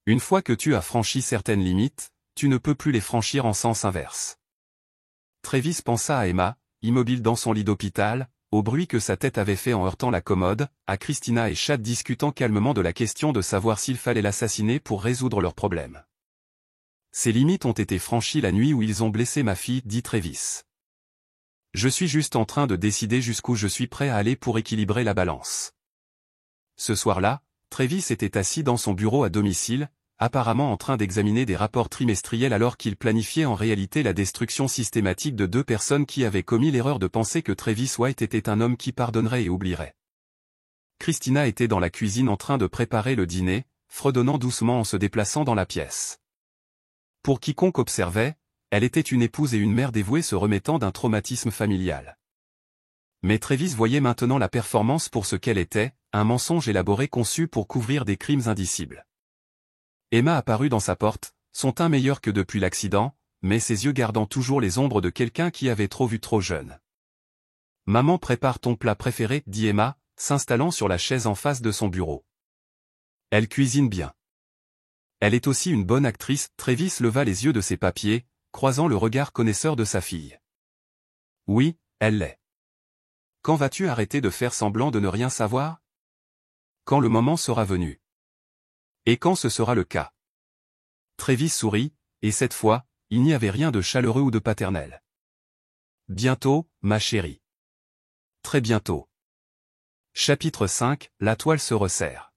Une fois que tu as franchi certaines limites, tu ne peux plus les franchir en sens inverse. Travis pensa à Emma, immobile dans son lit d'hôpital, au bruit que sa tête avait fait en heurtant la commode, à Christina et Chad discutant calmement de la question de savoir s'il fallait l'assassiner pour résoudre leurs problèmes. Ces limites ont été franchies la nuit où ils ont blessé ma fille, dit Travis. Je suis juste en train de décider jusqu'où je suis prêt à aller pour équilibrer la balance. Ce soir-là, Travis était assis dans son bureau à domicile, apparemment en train d'examiner des rapports trimestriels alors qu'il planifiait en réalité la destruction systématique de 2 personnes qui avaient commis l'erreur de penser que Travis White était un homme qui pardonnerait et oublierait. Christina était dans la cuisine en train de préparer le dîner, fredonnant doucement en se déplaçant dans la pièce. Pour quiconque observait, elle était une épouse et une mère dévouée se remettant d'un traumatisme familial. Mais Travis voyait maintenant la performance pour ce qu'elle était, un mensonge élaboré conçu pour couvrir des crimes indicibles. Emma apparut dans sa porte, son teint meilleur que depuis l'accident, mais ses yeux gardant toujours les ombres de quelqu'un qui avait trop vu trop jeune. « Maman prépare ton plat préféré, dit Emma, s'installant sur la chaise en face de son bureau. Elle cuisine bien. Elle est aussi une bonne actrice. » Travis leva les yeux de ses papiers, croisant le regard connaisseur de sa fille. « Oui, elle l'est. Quand vas-tu arrêter de faire semblant de ne rien savoir? Quand le moment sera venu. Et quand ce sera le cas. » Travis sourit, et cette fois, il n'y avait rien de chaleureux ou de paternel. « Bientôt, ma chérie. Très bientôt. » Chapitre 5, la toile se resserre.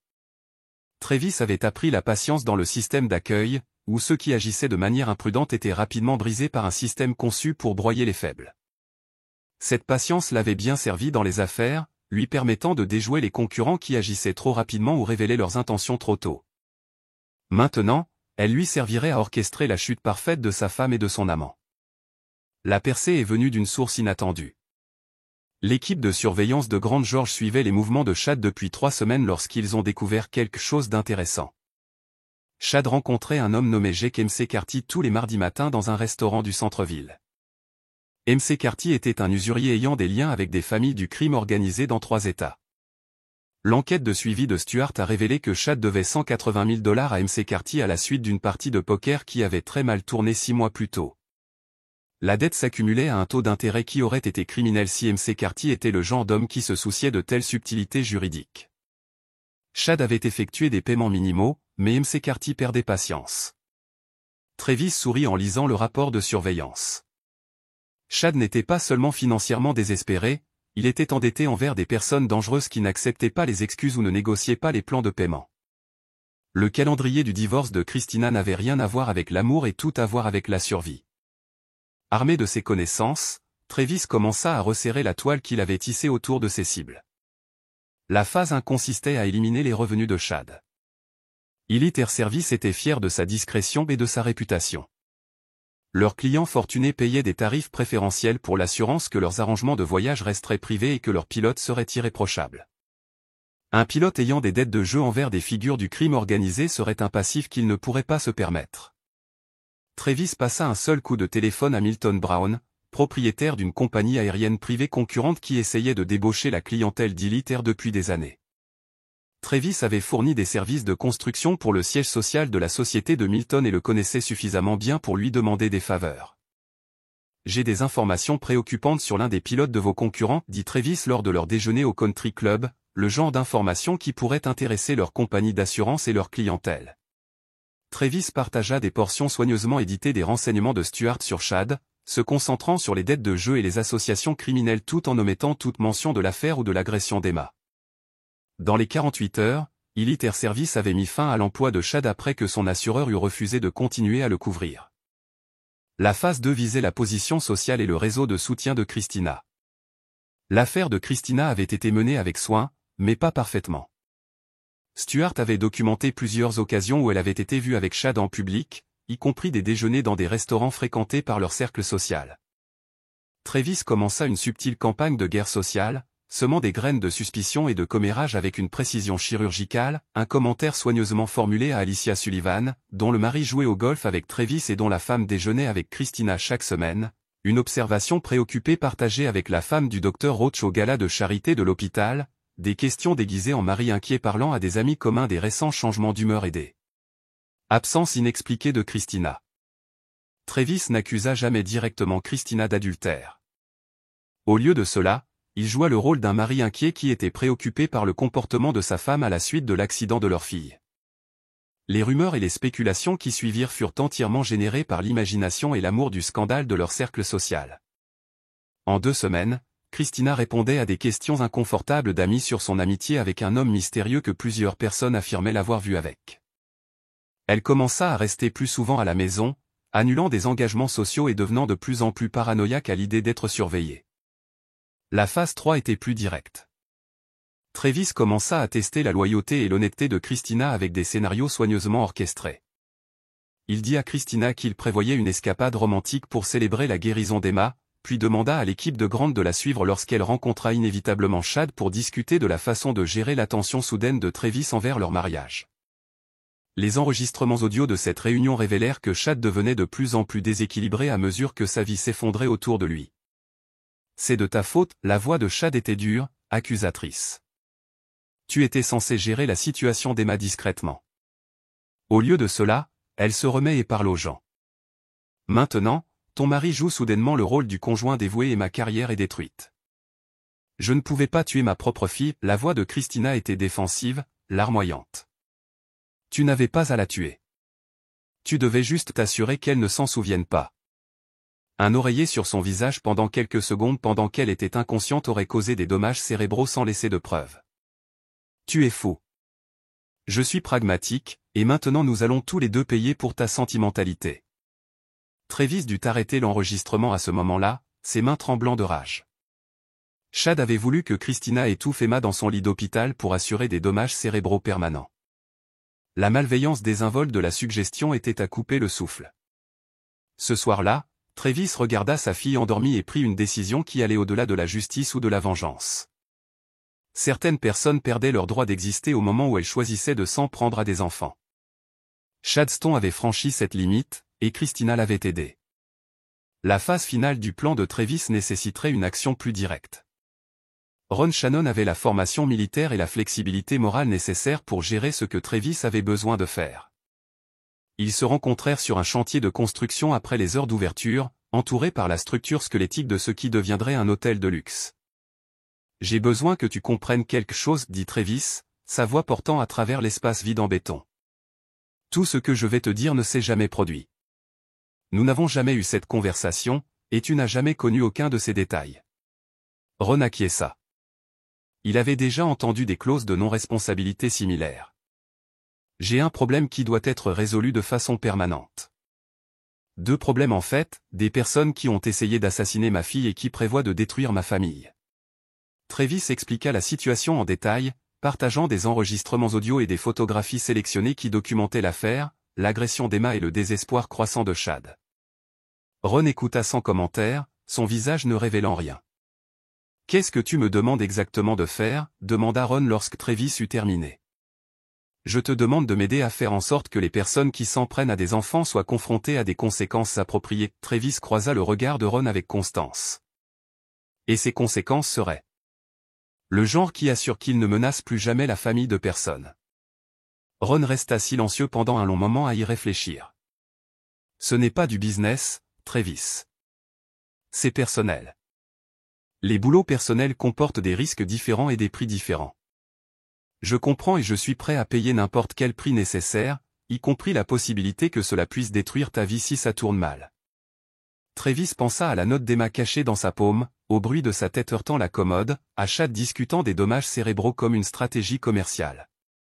Travis avait appris la patience dans le système d'accueil, où ceux qui agissaient de manière imprudente étaient rapidement brisés par un système conçu pour broyer les faibles. Cette patience l'avait bien servi dans les affaires, lui permettant de déjouer les concurrents qui agissaient trop rapidement ou révélaient leurs intentions trop tôt. Maintenant, elle lui servirait à orchestrer la chute parfaite de sa femme et de son amant. La percée est venue d'une source inattendue. L'équipe de surveillance de Grande George suivait les mouvements de Chad depuis 3 semaines lorsqu'ils ont découvert quelque chose d'intéressant. Chad rencontrait un homme nommé Jake McCarthy tous les mardis matins dans un restaurant du centre-ville. McCarthy était un usurier ayant des liens avec des familles du crime organisé dans 3 États. L'enquête de suivi de Stuart a révélé que Chad devait $180 000 à McCarthy à la suite d'une partie de poker qui avait très mal tourné 6 mois plus tôt. La dette s'accumulait à un taux d'intérêt qui aurait été criminel si McCarthy était le genre d'homme qui se souciait de telles subtilités juridiques. Chad avait effectué des paiements minimaux, mais McCarthy perdait patience. Travis sourit en lisant le rapport de surveillance. Chad n'était pas seulement financièrement désespéré, il était endetté envers des personnes dangereuses qui n'acceptaient pas les excuses ou ne négociaient pas les plans de paiement. Le calendrier du divorce de Christina n'avait rien à voir avec l'amour et tout à voir avec la survie. Armé de ses connaissances, Travis commença à resserrer la toile qu'il avait tissée autour de ses cibles. La phase 1 consistait à éliminer les revenus de Chad. Elite Air Service était fier de sa discrétion et de sa réputation. Leurs clients fortunés payaient des tarifs préférentiels pour l'assurance que leurs arrangements de voyage resteraient privés et que leurs pilotes seraient irréprochables. Un pilote ayant des dettes de jeu envers des figures du crime organisé serait un passif qu'il ne pourrait pas se permettre. Travis passa un seul coup de téléphone à Milton Brown, propriétaire d'une compagnie aérienne privée concurrente qui essayait de débaucher la clientèle d'Elite Air depuis des années. Travis avait fourni des services de construction pour le siège social de la société de Milton et le connaissait suffisamment bien pour lui demander des faveurs. « J'ai des informations préoccupantes sur l'un des pilotes de vos concurrents, dit Travis lors de leur déjeuner au Country Club, le genre d'informations qui pourraient intéresser leur compagnie d'assurance et leur clientèle. » Travis partagea des portions soigneusement éditées des renseignements de Stuart sur Chad, se concentrant sur les dettes de jeu et les associations criminelles tout en omettant toute mention de l'affaire ou de l'agression d'Emma. Dans les 48 heures, Elite Air Service avait mis fin à l'emploi de Chad après que son assureur eut refusé de continuer à le couvrir. La phase 2 visait la position sociale et le réseau de soutien de Christina. L'affaire de Christina avait été menée avec soin, mais pas parfaitement. Stuart avait documenté plusieurs occasions où elle avait été vue avec Chad en public, y compris des déjeuners dans des restaurants fréquentés par leur cercle social. Travis commença une subtile campagne de guerre sociale, semant des graines de suspicion et de commérage avec une précision chirurgicale, un commentaire soigneusement formulé à Alicia Sullivan, dont le mari jouait au golf avec Travis et dont la femme déjeunait avec Christina chaque semaine, une observation préoccupée partagée avec la femme du docteur Roach au gala de charité de l'hôpital, des questions déguisées en mari inquiet parlant à des amis communs des récents changements d'humeur et des absences inexpliquées de Christina. Travis n'accusa jamais directement Christina d'adultère. Au lieu de cela, il joua le rôle d'un mari inquiet qui était préoccupé par le comportement de sa femme à la suite de l'accident de leur fille. Les rumeurs et les spéculations qui suivirent furent entièrement générées par l'imagination et l'amour du scandale de leur cercle social. En 2 semaines, Christina répondait à des questions inconfortables d'amis sur son amitié avec un homme mystérieux que plusieurs personnes affirmaient l'avoir vu avec. Elle commença à rester plus souvent à la maison, annulant des engagements sociaux et devenant de plus en plus paranoïaque à l'idée d'être surveillée. La phase 3 était plus directe. Travis commença à tester la loyauté et l'honnêteté de Christina avec des scénarios soigneusement orchestrés. Il dit à Christina qu'il prévoyait une escapade romantique pour célébrer la guérison d'Emma, puis demanda à l'équipe de Grant de la suivre lorsqu'elle rencontra inévitablement Chad pour discuter de la façon de gérer l'attention soudaine de Travis envers leur mariage. Les enregistrements audio de cette réunion révélèrent que Chad devenait de plus en plus déséquilibré à mesure que sa vie s'effondrait autour de lui. C'est de ta faute, la voix de Chad était dure, accusatrice. Tu étais censé gérer la situation d'Emma discrètement. Au lieu de cela, elle se remet et parle aux gens. Maintenant, ton mari joue soudainement le rôle du conjoint dévoué et ma carrière est détruite. Je ne pouvais pas tuer ma propre fille, la voix de Christina était défensive, larmoyante. Tu n'avais pas à la tuer. Tu devais juste t'assurer qu'elle ne s'en souvienne pas. Un oreiller sur son visage pendant quelques secondes pendant qu'elle était inconsciente aurait causé des dommages cérébraux sans laisser de preuves. Tu es fou. Je suis pragmatique, et maintenant nous allons tous les deux payer pour ta sentimentalité. Travis dut arrêter l'enregistrement à ce moment-là, ses mains tremblant de rage. Chad avait voulu que Christina étouffe Emma dans son lit d'hôpital pour assurer des dommages cérébraux permanents. La malveillance désinvolte de la suggestion était à couper le souffle. Ce soir-là, Travis regarda sa fille endormie et prit une décision qui allait au-delà de la justice ou de la vengeance. Certaines personnes perdaient leur droit d'exister au moment où elles choisissaient de s'en prendre à des enfants. Chadston avait franchi cette limite, et Christina l'avait aidé. La phase finale du plan de Travis nécessiterait une action plus directe. Ron Shannon avait la formation militaire et la flexibilité morale nécessaires pour gérer ce que Travis avait besoin de faire. Ils se rencontrèrent sur un chantier de construction après les heures d'ouverture, entourés par la structure squelettique de ce qui deviendrait un hôtel de luxe. « J'ai besoin que tu comprennes quelque chose, dit Travis, sa voix portant à travers l'espace vide en béton. Tout ce que je vais te dire ne s'est jamais produit. Nous n'avons jamais eu cette conversation, et tu n'as jamais connu aucun de ces détails. » Ron acquiesça. Il avait déjà entendu des clauses de non-responsabilité similaires. J'ai un problème qui doit être résolu de façon permanente. Deux problèmes en fait, des personnes qui ont essayé d'assassiner ma fille et qui prévoient de détruire ma famille. Travis expliqua la situation en détail, partageant des enregistrements audio et des photographies sélectionnées qui documentaient l'affaire, l'agression d'Emma et le désespoir croissant de Chad. Ron écouta sans commentaire, son visage ne révélant rien. « Qu'est-ce que tu me demandes exactement de faire » demanda Ron lorsque Travis eut terminé. « Je te demande de m'aider à faire en sorte que les personnes qui s'en prennent à des enfants soient confrontées à des conséquences appropriées. » Travis croisa le regard de Ron avec constance. « Et ces conséquences seraient le genre qui assure qu'il ne menace plus jamais la famille de personne. » Ron resta silencieux pendant un long moment à y réfléchir. « Ce n'est pas du business, Travis. C'est personnel. Les boulots personnels comportent des risques différents et des prix différents. Je comprends et je suis prêt à payer n'importe quel prix nécessaire, y compris la possibilité que cela puisse détruire ta vie si ça tourne mal. » Travis pensa à la note d'Emma cachée dans sa paume, au bruit de sa tête heurtant la commode, à Chad discutant des dommages cérébraux comme une stratégie commerciale.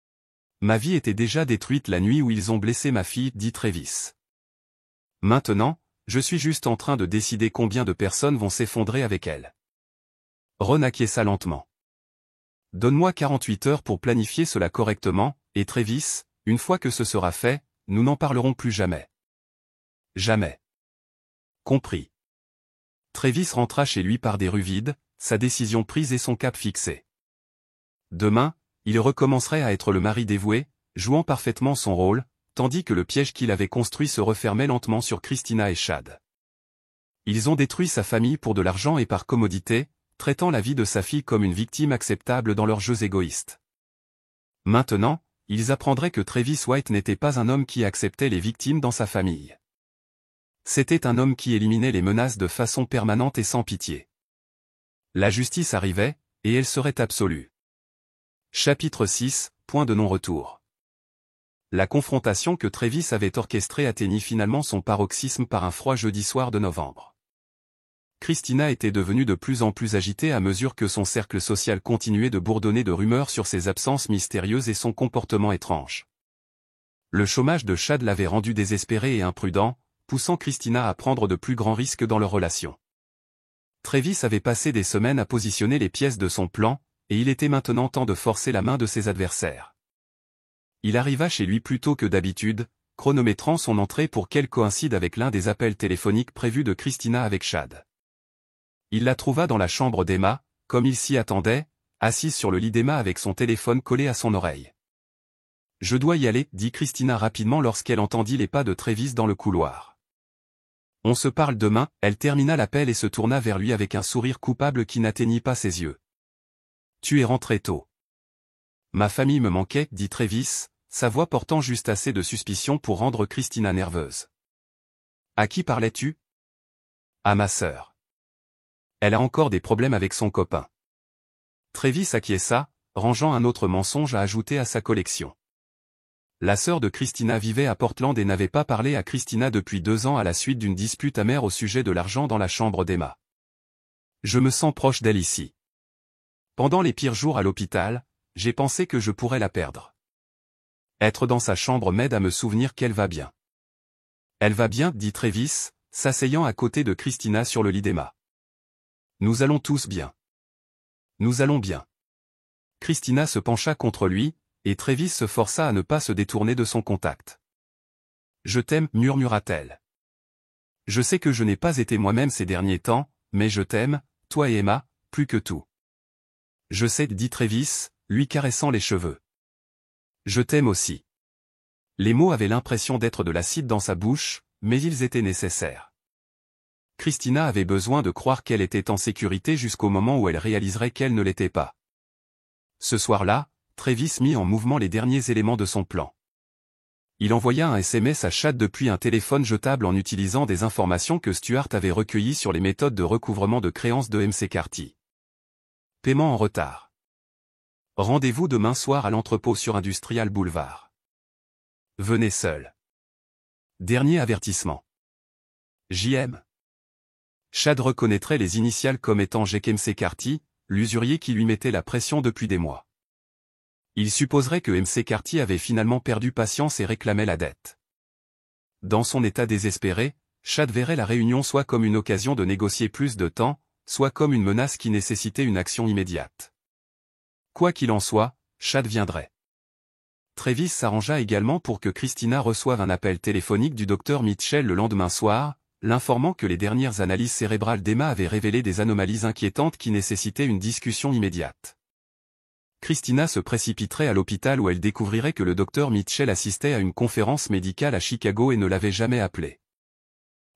« Ma vie était déjà détruite la nuit où ils ont blessé ma fille, dit Travis. Maintenant, je suis juste en train de décider combien de personnes vont s'effondrer avec elle. » Ron acquiesça lentement. « Donne-moi 48 heures pour planifier cela correctement, et Travis, une fois que ce sera fait, nous n'en parlerons plus jamais. » Jamais. Compris. Travis rentra chez lui par des rues vides, sa décision prise et son cap fixé. Demain, il recommencerait à être le mari dévoué, jouant parfaitement son rôle, tandis que le piège qu'il avait construit se refermait lentement sur Christina et Chad. Ils ont détruit sa famille pour de l'argent et par commodité, traitant la vie de sa fille comme une victime acceptable dans leurs jeux égoïstes. Maintenant, ils apprendraient que Travis White n'était pas un homme qui acceptait les victimes dans sa famille. C'était un homme qui éliminait les menaces de façon permanente et sans pitié. La justice arrivait, et elle serait absolue. Chapitre 6, point de non-retour. La confrontation que Travis avait orchestrée atteignit finalement son paroxysme par un froid jeudi soir de novembre. Christina était devenue de plus en plus agitée à mesure que son cercle social continuait de bourdonner de rumeurs sur ses absences mystérieuses et son comportement étrange. Le chômage de Chad l'avait rendu désespéré et imprudent, poussant Christina à prendre de plus grands risques dans leur relation. Travis avait passé des semaines à positionner les pièces de son plan, et il était maintenant temps de forcer la main de ses adversaires. Il arriva chez lui plus tôt que d'habitude, chronométrant son entrée pour qu'elle coïncide avec l'un des appels téléphoniques prévus de Christina avec Chad. Il la trouva dans la chambre d'Emma, comme il s'y attendait, assise sur le lit d'Emma avec son téléphone collé à son oreille. Je dois y aller, dit Christina rapidement lorsqu'elle entendit les pas de Travis dans le couloir. On se parle demain, elle termina l'appel et se tourna vers lui avec un sourire coupable qui n'atteignit pas ses yeux. Tu es rentré tôt. Ma famille me manquait, dit Travis, sa voix portant juste assez de suspicion pour rendre Christina nerveuse. À qui parlais-tu? À ma sœur. Elle a encore des problèmes avec son copain. Travis acquiesça, rangeant un autre mensonge à ajouter à sa collection. La sœur de Christina vivait à Portland et n'avait pas parlé à Christina depuis 2 ans à la suite d'une dispute amère au sujet de l'argent dans la chambre d'Emma. Je me sens proche d'elle ici. Pendant les pires jours à l'hôpital, j'ai pensé que je pourrais la perdre. Être dans sa chambre m'aide à me souvenir qu'elle va bien. Elle va bien, dit Travis, s'asseyant à côté de Christina sur le lit d'Emma. Nous allons tous bien. Nous allons bien. Christina se pencha contre lui, et Travis se força à ne pas se détourner de son contact. Je t'aime, murmura-t-elle. Je sais que je n'ai pas été moi-même ces derniers temps, mais je t'aime, toi et Emma, plus que tout. Je sais, dit Travis, lui caressant les cheveux. Je t'aime aussi. Les mots avaient l'impression d'être de l'acide dans sa bouche, mais ils étaient nécessaires. Christina avait besoin de croire qu'elle était en sécurité jusqu'au moment où elle réaliserait qu'elle ne l'était pas. Ce soir-là, Travis mit en mouvement les derniers éléments de son plan. Il envoya un SMS à Chad depuis un téléphone jetable en utilisant des informations que Stuart avait recueillies sur les méthodes de recouvrement de créances de McCarthy. Paiement en retard. Rendez-vous demain soir à l'entrepôt sur Industrial Boulevard. Venez seul. Dernier avertissement. JM. Chad reconnaîtrait les initiales comme étant Jake McCarthy, l'usurier qui lui mettait la pression depuis des mois. Il supposerait que McCarthy avait finalement perdu patience et réclamait la dette. Dans son état désespéré, Chad verrait la réunion soit comme une occasion de négocier plus de temps, soit comme une menace qui nécessitait une action immédiate. Quoi qu'il en soit, Chad viendrait. Travis s'arrangea également pour que Christina reçoive un appel téléphonique du docteur Mitchell le lendemain soir, l'informant que les dernières analyses cérébrales d'Emma avaient révélé des anomalies inquiétantes qui nécessitaient une discussion immédiate. Christina se précipiterait à l'hôpital où elle découvrirait que le docteur Mitchell assistait à une conférence médicale à Chicago et ne l'avait jamais appelé.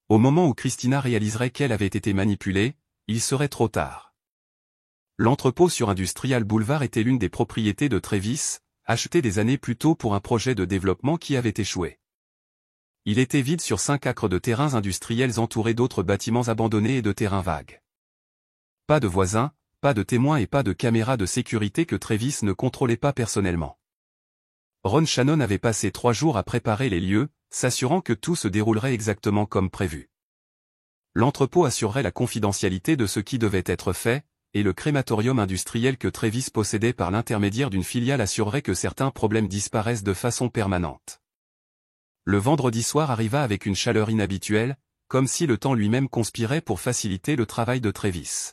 Au moment où Christina réaliserait qu'elle avait été manipulée, il serait trop tard. L'entrepôt sur Industrial Boulevard était l'une des propriétés de Travis, acheté des années plus tôt pour un projet de développement qui avait échoué. Il était vide sur 5 acres de terrains industriels entourés d'autres bâtiments abandonnés et de terrains vagues. Pas de voisins, pas de témoins et pas de caméras de sécurité que Travis ne contrôlait pas personnellement. Ron Shannon avait passé 3 jours à préparer les lieux, s'assurant que tout se déroulerait exactement comme prévu. L'entrepôt assurerait la confidentialité de ce qui devait être fait, et le crématorium industriel que Travis possédait par l'intermédiaire d'une filiale assurerait que certains problèmes disparaissent de façon permanente. Le vendredi soir arriva avec une chaleur inhabituelle, comme si le temps lui-même conspirait pour faciliter le travail de Travis.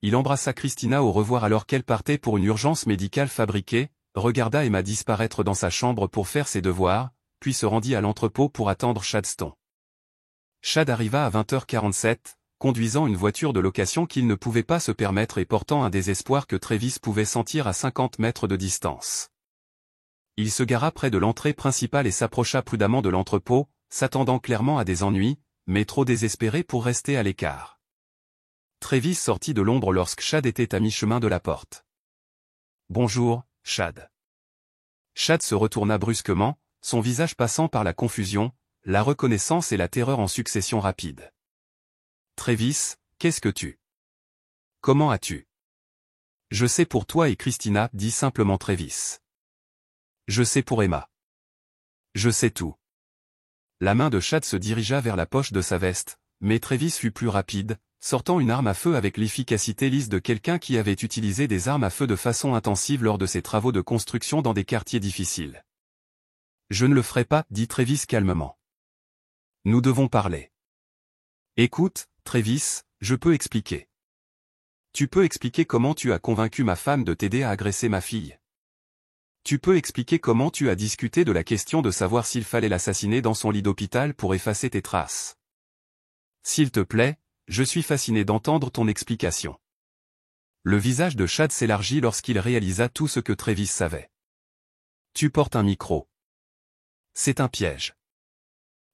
Il embrassa Christina au revoir alors qu'elle partait pour une urgence médicale fabriquée, regarda Emma disparaître dans sa chambre pour faire ses devoirs, puis se rendit à l'entrepôt pour attendre Chad Stone. Chad arriva à 20h47, conduisant une voiture de location qu'il ne pouvait pas se permettre et portant un désespoir que Travis pouvait sentir à 50 mètres de distance. Il se gara près de l'entrée principale et s'approcha prudemment de l'entrepôt, s'attendant clairement à des ennuis, mais trop désespéré pour rester à l'écart. Travis sortit de l'ombre lorsque Chad était à mi-chemin de la porte. « Bonjour, Chad. » Chad se retourna brusquement, son visage passant par la confusion, la reconnaissance et la terreur en succession rapide. « Travis, qu'est-ce que tu... Comment as-tu... » « Je sais pour toi et Christina, dit simplement Travis. « Je sais pour Emma. Je sais tout. » La main de Chad se dirigea vers la poche de sa veste, mais Travis fut plus rapide, sortant une arme à feu avec l'efficacité lisse de quelqu'un qui avait utilisé des armes à feu de façon intensive lors de ses travaux de construction dans des quartiers difficiles. « Je ne le ferai pas, dit Travis calmement. Nous devons parler. Écoute, Travis, je peux expliquer. Tu peux expliquer comment tu as convaincu ma femme de t'aider à agresser ma fille. Tu peux expliquer comment tu as discuté de la question de savoir s'il fallait l'assassiner dans son lit d'hôpital pour effacer tes traces. S'il te plaît, je suis fasciné d'entendre ton explication. » Le visage de Chad s'élargit lorsqu'il réalisa tout ce que Travis savait. « Tu portes un micro. C'est un piège.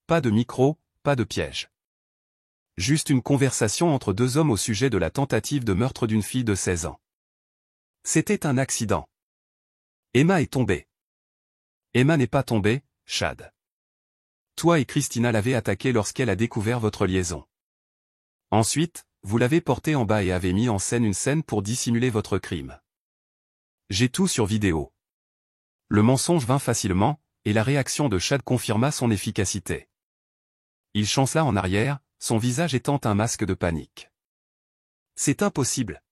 Pas de micro, pas de piège. Juste une conversation entre deux hommes au sujet de la tentative de meurtre d'une fille de 16 ans. C'était un accident. Emma est tombée. Emma n'est pas tombée, Chad. Toi et Christina l'avez attaquée lorsqu'elle a découvert votre liaison. Ensuite, vous l'avez portée en bas et avez mis en scène une scène pour dissimuler votre crime. J'ai tout sur vidéo. Le mensonge vint facilement, et la réaction de Chad confirma son efficacité. Il chancela en arrière, son visage étant un masque de panique. C'est impossible.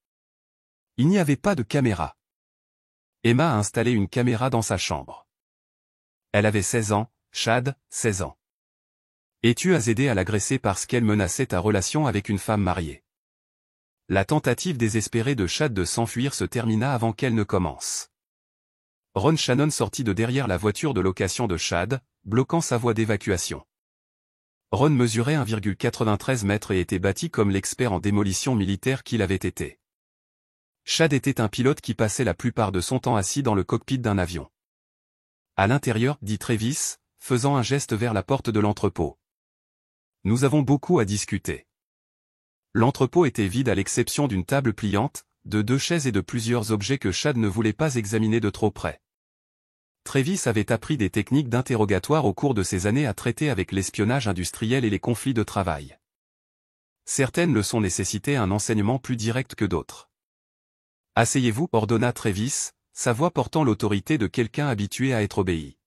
Il n'y avait pas de caméra. Emma a installé une caméra dans sa chambre. Elle avait 16 ans, Chad, 16 ans. Et tu as aidé à l'agresser parce qu'elle menaçait ta relation avec une femme mariée. La tentative désespérée de Chad de s'enfuir se termina avant qu'elle ne commence. Ron Shannon sortit de derrière la voiture de location de Chad, bloquant sa voie d'évacuation. Ron mesurait 1,93 mètres et était bâti comme l'expert en démolition militaire qu'il avait été. Chad était un pilote qui passait la plupart de son temps assis dans le cockpit d'un avion. À l'intérieur, dit Travis, faisant un geste vers la porte de l'entrepôt. Nous avons beaucoup à discuter. L'entrepôt était vide à l'exception d'une table pliante, de 2 chaises et de plusieurs objets que Chad ne voulait pas examiner de trop près. Travis avait appris des techniques d'interrogatoire au cours de ses années à traiter avec l'espionnage industriel et les conflits de travail. Certaines leçons nécessitaient un enseignement plus direct que d'autres. « Asseyez-vous » ordonna Travis, sa voix portant l'autorité de quelqu'un habitué à être obéi.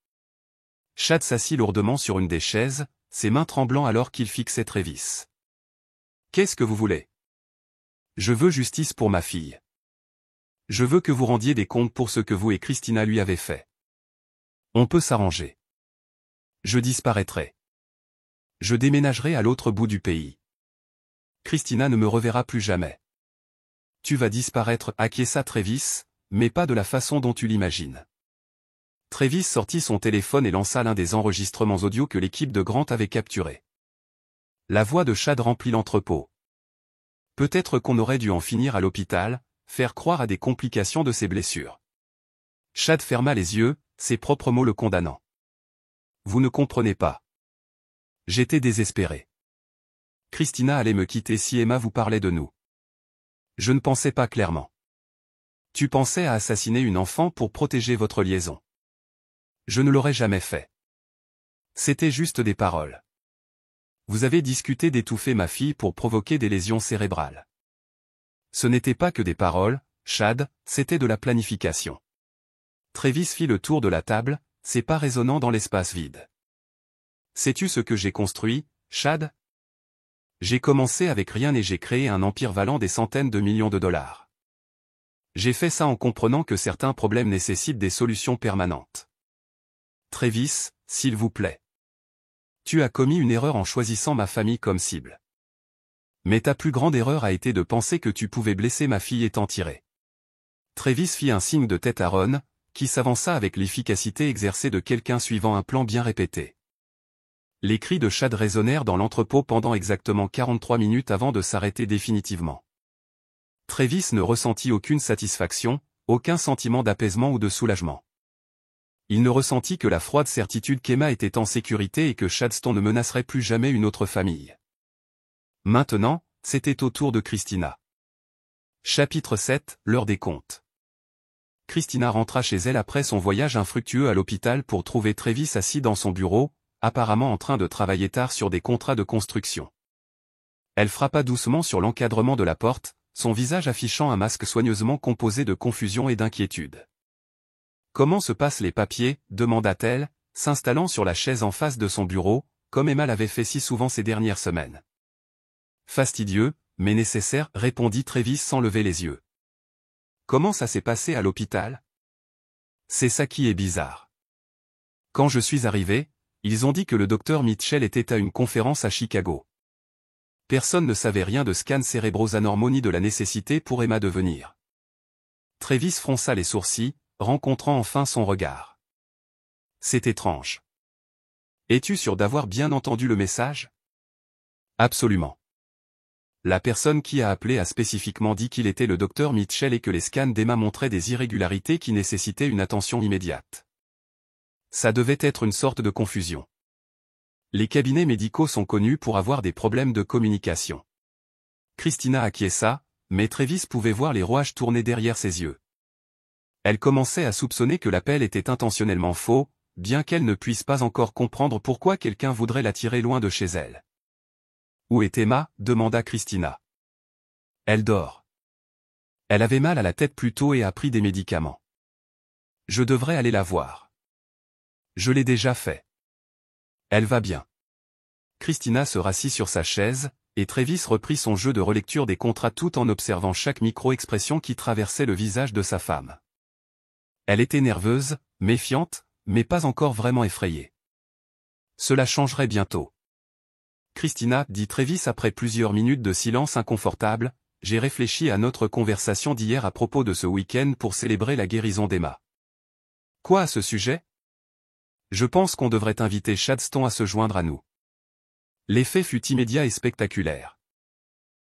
Chad s'assit lourdement sur une des chaises, ses mains tremblant alors qu'il fixait Travis. « Qu'est-ce que vous voulez ? » « Je veux justice pour ma fille. Je veux que vous rendiez des comptes pour ce que vous et Christina lui avez fait. On peut s'arranger. Je disparaîtrai. Je déménagerai à l'autre bout du pays. Christina ne me reverra plus jamais. Tu vas disparaître, acquiesça Travis, mais pas de la façon dont tu l'imagines. Travis sortit son téléphone et lança l'un des enregistrements audio que l'équipe de Grant avait capturés. La voix de Chad remplit l'entrepôt. Peut-être qu'on aurait dû en finir à l'hôpital, faire croire à des complications de ses blessures. Chad ferma les yeux, ses propres mots le condamnant. Vous ne comprenez pas. J'étais désespéré. Christina allait me quitter si Emma vous parlait de nous. Je ne pensais pas clairement. Tu pensais à assassiner une enfant pour protéger votre liaison. Je ne l'aurais jamais fait. C'était juste des paroles. Vous avez discuté d'étouffer ma fille pour provoquer des lésions cérébrales. Ce n'était pas que des paroles, Chad, c'était de la planification. Travis fit le tour de la table, ses pas résonnant dans l'espace vide. Sais-tu ce que j'ai construit, Chad ? J'ai commencé avec rien et j'ai créé un empire valant des centaines de millions de dollars. J'ai fait ça en comprenant que certains problèmes nécessitent des solutions permanentes. Travis, s'il vous plaît. Tu as commis une erreur en choisissant ma famille comme cible. Mais ta plus grande erreur a été de penser que tu pouvais blesser ma fille et t'en tirer. Travis fit un signe de tête à Ron, qui s'avança avec l'efficacité exercée de quelqu'un suivant un plan bien répété. Les cris de Chad résonnèrent dans l'entrepôt pendant exactement 43 minutes avant de s'arrêter définitivement. Travis ne ressentit aucune satisfaction, aucun sentiment d'apaisement ou de soulagement. Il ne ressentit que la froide certitude qu'Emma était en sécurité et que Chadstone ne menacerait plus jamais une autre famille. Maintenant, c'était au tour de Christina. Chapitre 7, l'heure des comptes. Christina rentra chez elle après son voyage infructueux à l'hôpital pour trouver Travis assis dans son bureau, apparemment en train de travailler tard sur des contrats de construction. Elle frappa doucement sur l'encadrement de la porte, son visage affichant un masque soigneusement composé de confusion et d'inquiétude. « Comment se passent les papiers » demanda-t-elle, s'installant sur la chaise en face de son bureau, comme Emma l'avait fait si souvent ces dernières semaines. « Fastidieux, mais nécessaire » répondit Travis sans lever les yeux. « Comment ça s'est passé à l'hôpital ?» C'est ça qui est bizarre. Quand je suis arrivé, ils ont dit que le docteur Mitchell était à une conférence à Chicago. Personne ne savait rien de scans cérébraux anormaux ni de la nécessité pour Emma de venir. Travis fronça les sourcils, rencontrant enfin son regard. C'est étrange. Es-tu sûr d'avoir bien entendu le message ? Absolument. La personne qui a appelé a spécifiquement dit qu'il était le docteur Mitchell et que les scans d'Emma montraient des irrégularités qui nécessitaient une attention immédiate. Ça devait être une sorte de confusion. Les cabinets médicaux sont connus pour avoir des problèmes de communication. Christina acquiesça, mais Travis pouvait voir les rouages tourner derrière ses yeux. Elle commençait à soupçonner que l'appel était intentionnellement faux, bien qu'elle ne puisse pas encore comprendre pourquoi quelqu'un voudrait l'attirer loin de chez elle. « Où est Emma » demanda Christina. « Elle dort. Elle avait mal à la tête plus tôt et a pris des médicaments. Je devrais aller la voir. Je l'ai déjà fait. Elle va bien. » Christina se rassit sur sa chaise, et Travis reprit son jeu de relecture des contrats tout en observant chaque micro-expression qui traversait le visage de sa femme. Elle était nerveuse, méfiante, mais pas encore vraiment effrayée. Cela changerait bientôt. Christina, dit Travis après plusieurs minutes de silence inconfortable, j'ai réfléchi à notre conversation d'hier à propos de ce week-end pour célébrer la guérison d'Emma. Quoi à ce sujet? Je pense qu'on devrait inviter Shadston à se joindre à nous. L'effet fut immédiat et spectaculaire.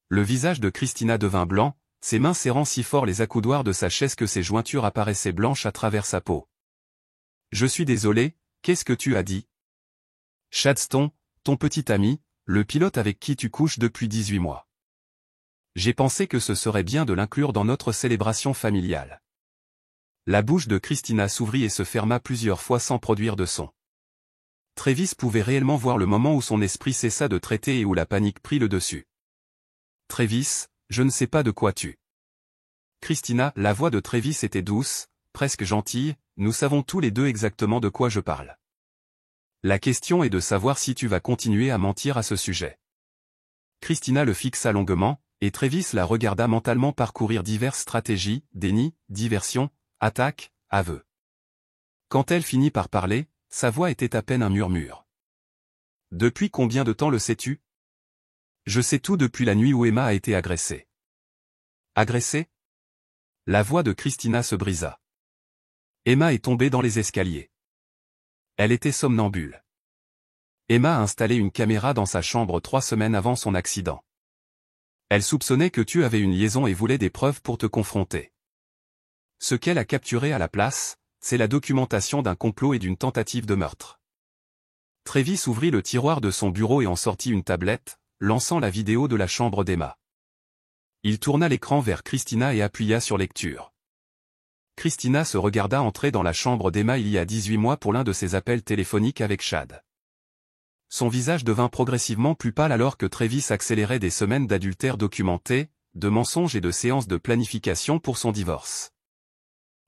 Le visage de Christina devint blanc, ses mains serrant si fort les accoudoirs de sa chaise que ses jointures apparaissaient blanches à travers sa peau. Je suis désolé, qu'est-ce que tu as dit? Shadston, ton petit ami, le pilote avec qui tu couches depuis 18 mois. J'ai pensé que ce serait bien de l'inclure dans notre célébration familiale. La bouche de Christina s'ouvrit et se ferma plusieurs fois sans produire de son. Travis pouvait réellement voir le moment où son esprit cessa de traiter et où la panique prit le dessus. Travis, je ne sais pas de quoi tu. Christina, la voix de Travis était douce, presque gentille, nous savons tous les deux exactement de quoi je parle. La question est de savoir si tu vas continuer à mentir à ce sujet. Christina le fixa longuement, et Travis la regarda mentalement parcourir diverses stratégies, déni, diversion, attaque, aveu. Quand elle finit par parler, sa voix était à peine un murmure. Depuis combien de temps le sais-tu? Je sais tout depuis la nuit où Emma a été agressée. Agressée? La voix de Christina se brisa. Emma est tombée dans les escaliers. Elle était somnambule. Emma a installé une caméra dans sa chambre 3 semaines avant son accident. Elle soupçonnait que tu avais une liaison et voulait des preuves pour te confronter. Ce qu'elle a capturé à la place, c'est la documentation d'un complot et d'une tentative de meurtre. Travis ouvrit le tiroir de son bureau et en sortit une tablette, lançant la vidéo de la chambre d'Emma. Il tourna l'écran vers Christina et appuya sur lecture. Christina se regarda entrer dans la chambre d'Emma il y a 18 mois pour l'un de ses appels téléphoniques avec Chad. Son visage devint progressivement plus pâle alors que Travis accélérait des semaines d'adultère documenté, de mensonges et de séances de planification pour son divorce.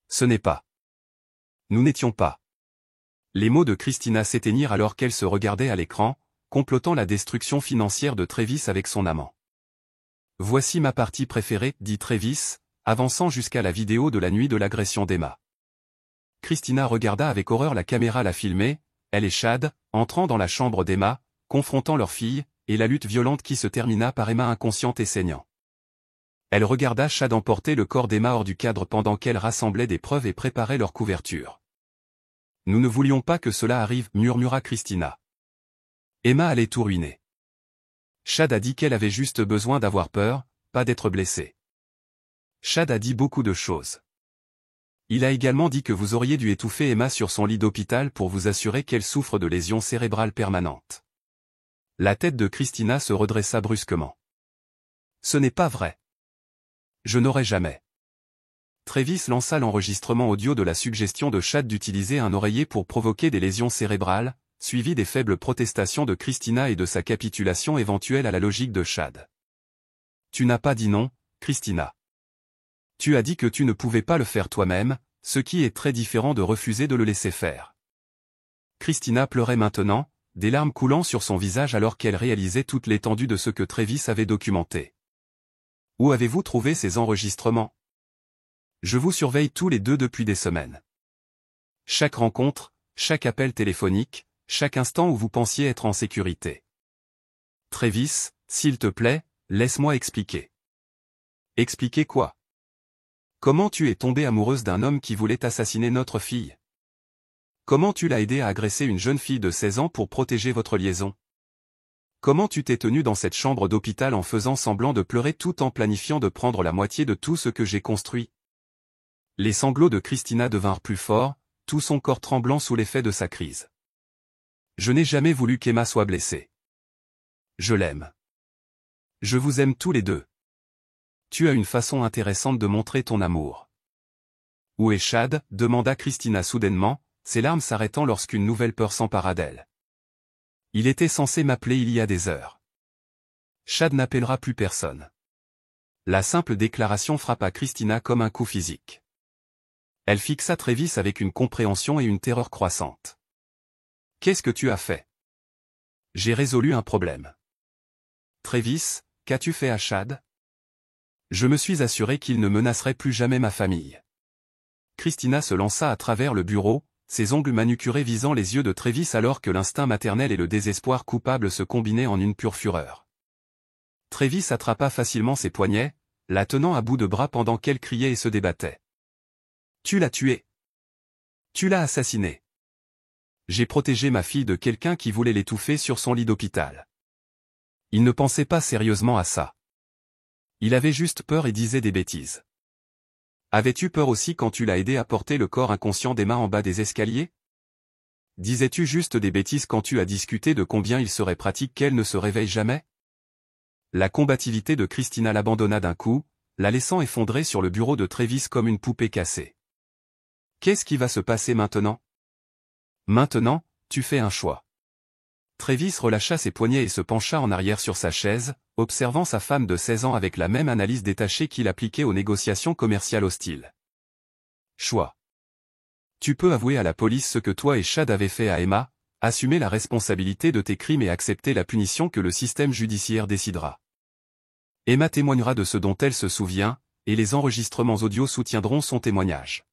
Ce n'est pas. Nous n'étions pas. Les mots de Christina s'éteignirent alors qu'elle se regardait à l'écran, complotant la destruction financière de Travis avec son amant. Voici ma partie préférée, dit Travis, avançant jusqu'à la vidéo de la nuit de l'agression d'Emma. Christina regarda avec horreur la caméra la filmer, elle et Chad, entrant dans la chambre d'Emma, confrontant leur fille, et la lutte violente qui se termina par Emma inconsciente et saignant. Elle regarda Chad emporter le corps d'Emma hors du cadre pendant qu'elle rassemblait des preuves et préparait leur couverture. Nous ne voulions pas que cela arrive, murmura Christina. Emma allait tout ruiner. Chad a dit qu'elle avait juste besoin d'avoir peur, pas d'être blessée. Chad a dit beaucoup de choses. Il a également dit que vous auriez dû étouffer Emma sur son lit d'hôpital pour vous assurer qu'elle souffre de lésions cérébrales permanentes. La tête de Christina se redressa brusquement. Ce n'est pas vrai. Je n'aurais jamais. Travis lança l'enregistrement audio de la suggestion de Chad d'utiliser un oreiller pour provoquer des lésions cérébrales, suivi des faibles protestations de Christina et de sa capitulation éventuelle à la logique de Chad. Tu n'as pas dit non, Christina. Tu as dit que tu ne pouvais pas le faire toi-même, ce qui est très différent de refuser de le laisser faire. Christina pleurait maintenant, des larmes coulant sur son visage alors qu'elle réalisait toute l'étendue de ce que Travis avait documenté. Où avez-vous trouvé ces enregistrements? Je vous surveille tous les deux depuis des semaines. Chaque rencontre, chaque appel téléphonique, chaque instant où vous pensiez être en sécurité. Travis, s'il te plaît, laisse-moi expliquer. Expliquer quoi? Comment tu es tombée amoureuse d'un homme qui voulait assassiner notre fille? Comment tu l'as aidé à agresser une jeune fille de 16 ans pour protéger votre liaison? Comment tu t'es tenu dans cette chambre d'hôpital en faisant semblant de pleurer tout en planifiant de prendre la moitié de tout ce que j'ai construit? Les sanglots de Christina devinrent plus forts, tout son corps tremblant sous l'effet de sa crise. Je n'ai jamais voulu qu'Emma soit blessée. Je l'aime. Je vous aime tous les deux. Tu as une façon intéressante de montrer ton amour. Où est Chad? Demanda Christina soudainement, ses larmes s'arrêtant lorsqu'une nouvelle peur s'empara d'elle. Il était censé m'appeler il y a des heures. Chad n'appellera plus personne. La simple déclaration frappa Christina comme un coup physique. Elle fixa Travis avec une compréhension et une terreur croissante. Qu'est-ce que tu as fait? J'ai résolu un problème. Travis, qu'as-tu fait à Chad? Je me suis assuré qu'il ne menacerait plus jamais ma famille. Christina se lança à travers le bureau, ses ongles manucurés visant les yeux de Travis alors que l'instinct maternel et le désespoir coupable se combinaient en une pure fureur. Travis attrapa facilement ses poignets, la tenant à bout de bras pendant qu'elle criait et se débattait. Tu l'as tué. Tu l'as assassiné. J'ai protégé ma fille de quelqu'un qui voulait l'étouffer sur son lit d'hôpital. Il ne pensait pas sérieusement à ça. Il avait juste peur et disait des bêtises. Avais-tu peur aussi quand tu l'as aidé à porter le corps inconscient d'Emma en bas des escaliers? Disais-tu juste des bêtises quand tu as discuté de combien il serait pratique qu'elle ne se réveille jamais? La combativité de Christina l'abandonna d'un coup, la laissant effondrer sur le bureau de Travis comme une poupée cassée. Qu'est-ce qui va se passer maintenant? Maintenant, tu fais un choix. Travis relâcha ses poignets et se pencha en arrière sur sa chaise, observant sa femme de 16 ans avec la même analyse détachée qu'il appliquait aux négociations commerciales hostiles. Choix. Tu peux avouer à la police ce que toi et Chad avez fait à Emma, assumer la responsabilité de tes crimes et accepter la punition que le système judiciaire décidera. Emma témoignera de ce dont elle se souvient, et les enregistrements audio soutiendront son témoignage.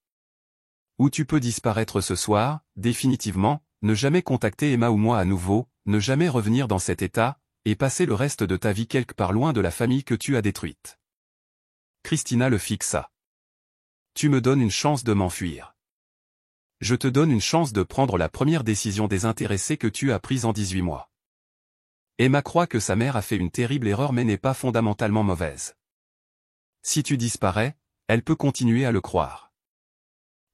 Ou tu peux disparaître ce soir, définitivement, ne jamais contacter Emma ou moi à nouveau, ne jamais revenir dans cet état, et passer le reste de ta vie quelque part loin de la famille que tu as détruite. Christina le fixa. Tu me donnes une chance de m'enfuir. Je te donne une chance de prendre la première décision désintéressée que tu as prise en 18 mois. Emma croit que sa mère a fait une terrible erreur mais n'est pas fondamentalement mauvaise. Si tu disparais, elle peut continuer à le croire.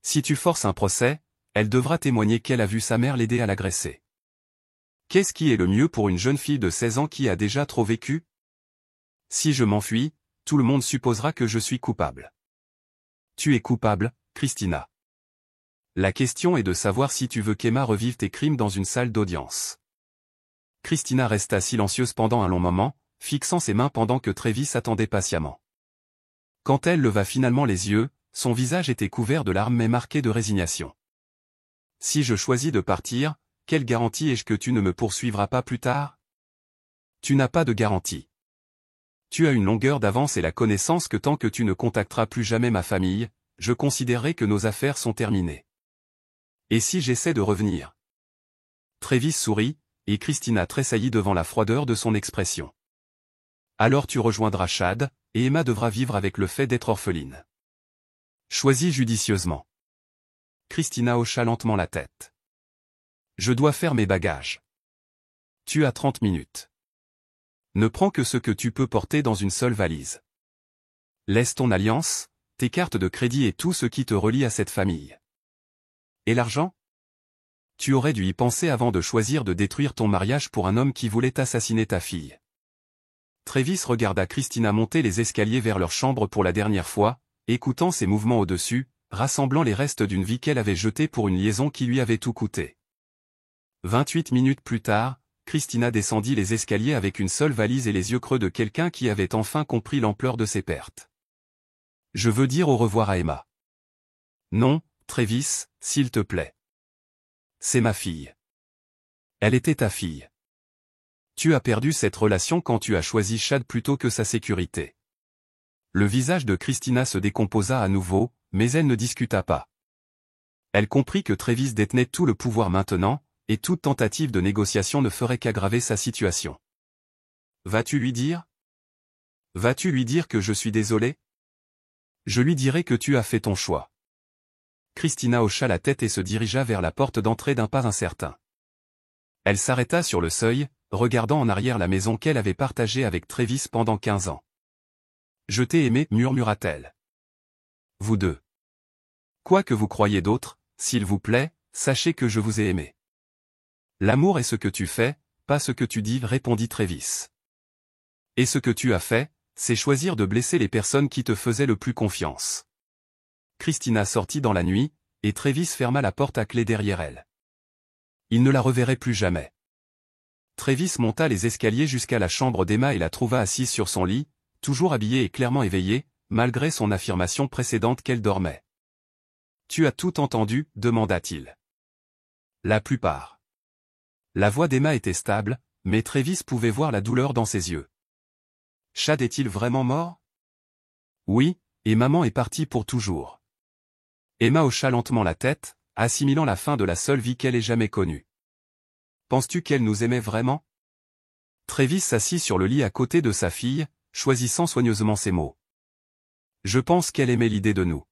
Si tu forces un procès, elle devra témoigner qu'elle a vu sa mère l'aider à l'agresser. Qu'est-ce qui est le mieux pour une jeune fille de 16 ans qui a déjà trop vécu? Si je m'enfuis, tout le monde supposera que je suis coupable. Tu es coupable, Christina. La question est de savoir si tu veux qu'Emma revive tes crimes dans une salle d'audience. Christina resta silencieuse pendant un long moment, fixant ses mains pendant que Travis attendait patiemment. Quand elle leva finalement les yeux, son visage était couvert de larmes mais marqué de résignation. Si je choisis de partir, quelle garantie ai-je que tu ne me poursuivras pas plus tard? Tu n'as pas de garantie. Tu as une longueur d'avance et la connaissance que tant que tu ne contacteras plus jamais ma famille, je considérerai que nos affaires sont terminées. Et si j'essaie de revenir? Travis sourit, et Christina tressaillit devant la froideur de son expression. Alors tu rejoindras Chad, et Emma devra vivre avec le fait d'être orpheline. Choisis judicieusement. Christina hocha lentement la tête. Je dois faire mes bagages. Tu as 30 minutes. Ne prends que ce que tu peux porter dans une seule valise. Laisse ton alliance, tes cartes de crédit et tout ce qui te relie à cette famille. Et l'argent? Tu aurais dû y penser avant de choisir de détruire ton mariage pour un homme qui voulait assassiner ta fille. Travis regarda Christina monter les escaliers vers leur chambre pour la dernière fois, écoutant ses mouvements au-dessus, rassemblant les restes d'une vie qu'elle avait jetée pour une liaison qui lui avait tout coûté. 28 minutes plus tard, Christina descendit les escaliers avec une seule valise et les yeux creux de quelqu'un qui avait enfin compris l'ampleur de ses pertes. Je veux dire au revoir à Emma. Non, Travis, s'il te plaît. C'est ma fille. Elle était ta fille. Tu as perdu cette relation quand tu as choisi Chad plutôt que sa sécurité. Le visage de Christina se décomposa à nouveau, mais elle ne discuta pas. Elle comprit que Travis détenait tout le pouvoir maintenant, et toute tentative de négociation ne ferait qu'aggraver sa situation. Vas-tu lui dire? Vas-tu lui dire que je suis désolé? Je lui dirai que tu as fait ton choix. Christina hocha la tête et se dirigea vers la porte d'entrée d'un pas incertain. Elle s'arrêta sur le seuil, regardant en arrière la maison qu'elle avait partagée avec Travis pendant 15 ans. Je t'ai aimé, murmura-t-elle. Vous deux. Quoi que vous croyiez d'autre, s'il vous plaît, sachez que je vous ai aimé. L'amour est ce que tu fais, pas ce que tu dis, répondit Travis. Et ce que tu as fait, c'est choisir de blesser les personnes qui te faisaient le plus confiance. Christina sortit dans la nuit, et Travis ferma la porte à clé derrière elle. Il ne la reverrait plus jamais. Travis monta les escaliers jusqu'à la chambre d'Emma et la trouva assise sur son lit, toujours habillée et clairement éveillée, malgré son affirmation précédente qu'elle dormait. « Tu as tout entendu ?» demanda-t-il. La plupart. La voix d'Emma était stable, mais Travis pouvait voir la douleur dans ses yeux. « Chad est-il vraiment mort ? » « Oui, et maman est partie pour toujours. » Emma hocha lentement la tête, assimilant la fin de la seule vie qu'elle ait jamais connue. « Penses-tu qu'elle nous aimait vraiment ?» Travis s'assit sur le lit à côté de sa fille, choisissant soigneusement ses mots. « Je pense qu'elle aimait l'idée de nous.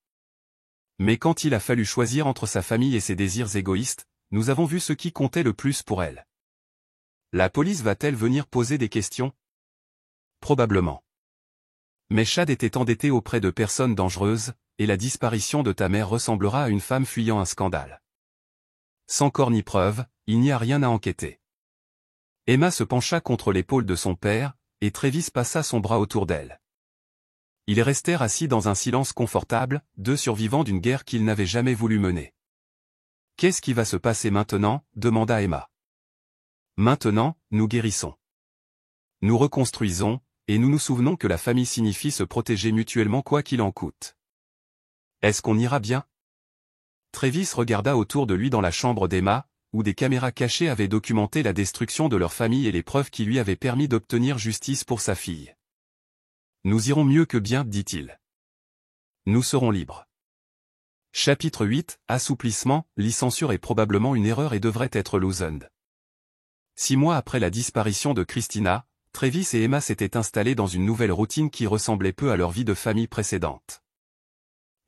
Mais quand il a fallu choisir entre sa famille et ses désirs égoïstes, nous avons vu ce qui comptait le plus pour elle. La police va-t-elle venir poser des questions ? Probablement. Mais Chad était endetté auprès de personnes dangereuses, et la disparition de ta mère ressemblera à une femme fuyant un scandale. Sans corps ni preuve, il n'y a rien à enquêter. Emma se pencha contre l'épaule de son père, et Travis passa son bras autour d'elle. Ils restèrent assis dans un silence confortable, deux survivants d'une guerre qu'ils n'avaient jamais voulu mener. « Qu'est-ce qui va se passer maintenant ?» demanda Emma. « Maintenant, nous guérissons. Nous reconstruisons, et nous nous souvenons que la famille signifie se protéger mutuellement quoi qu'il en coûte. Est-ce qu'on ira bien ?» Travis regarda autour de lui dans la chambre d'Emma, où des caméras cachées avaient documenté la destruction de leur famille et les preuves qui lui avaient permis d'obtenir justice pour sa fille. « Nous irons mieux que bien, dit-il. Nous serons libres. » Chapitre 8, Assouplissement, l'e-censure est probablement une erreur et devrait être loosened. 6 mois après la disparition de Christina, Travis et Emma s'étaient installés dans une nouvelle routine qui ressemblait peu à leur vie de famille précédente.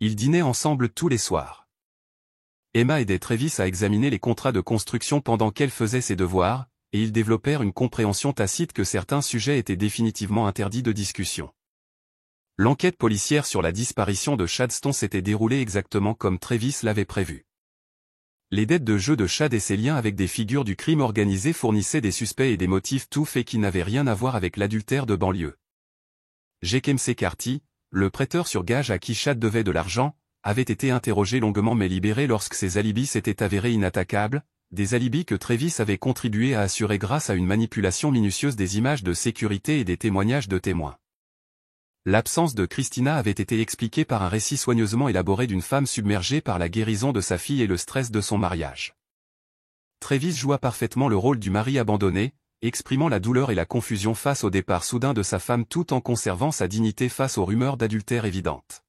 Ils dînaient ensemble tous les soirs. Emma aidait Travis à examiner les contrats de construction pendant qu'elle faisait ses devoirs, et ils développèrent une compréhension tacite que certains sujets étaient définitivement interdits de discussion. L'enquête policière sur la disparition de Chad Stone s'était déroulée exactement comme Travis l'avait prévu. Les dettes de jeu de Chad et ses liens avec des figures du crime organisé fournissaient des suspects et des motifs tout faits qui n'avaient rien à voir avec l'adultère de banlieue. Jake McCarthy, le prêteur sur gage à qui Chad devait de l'argent, avait été interrogé longuement mais libéré lorsque ses alibis s'étaient avérés inattaquables, des alibis que Travis avait contribué à assurer grâce à une manipulation minutieuse des images de sécurité et des témoignages de témoins. L'absence de Christina avait été expliquée par un récit soigneusement élaboré d'une femme submergée par la guérison de sa fille et le stress de son mariage. Travis joua parfaitement le rôle du mari abandonné, exprimant la douleur et la confusion face au départ soudain de sa femme tout en conservant sa dignité face aux rumeurs d'adultère évidentes.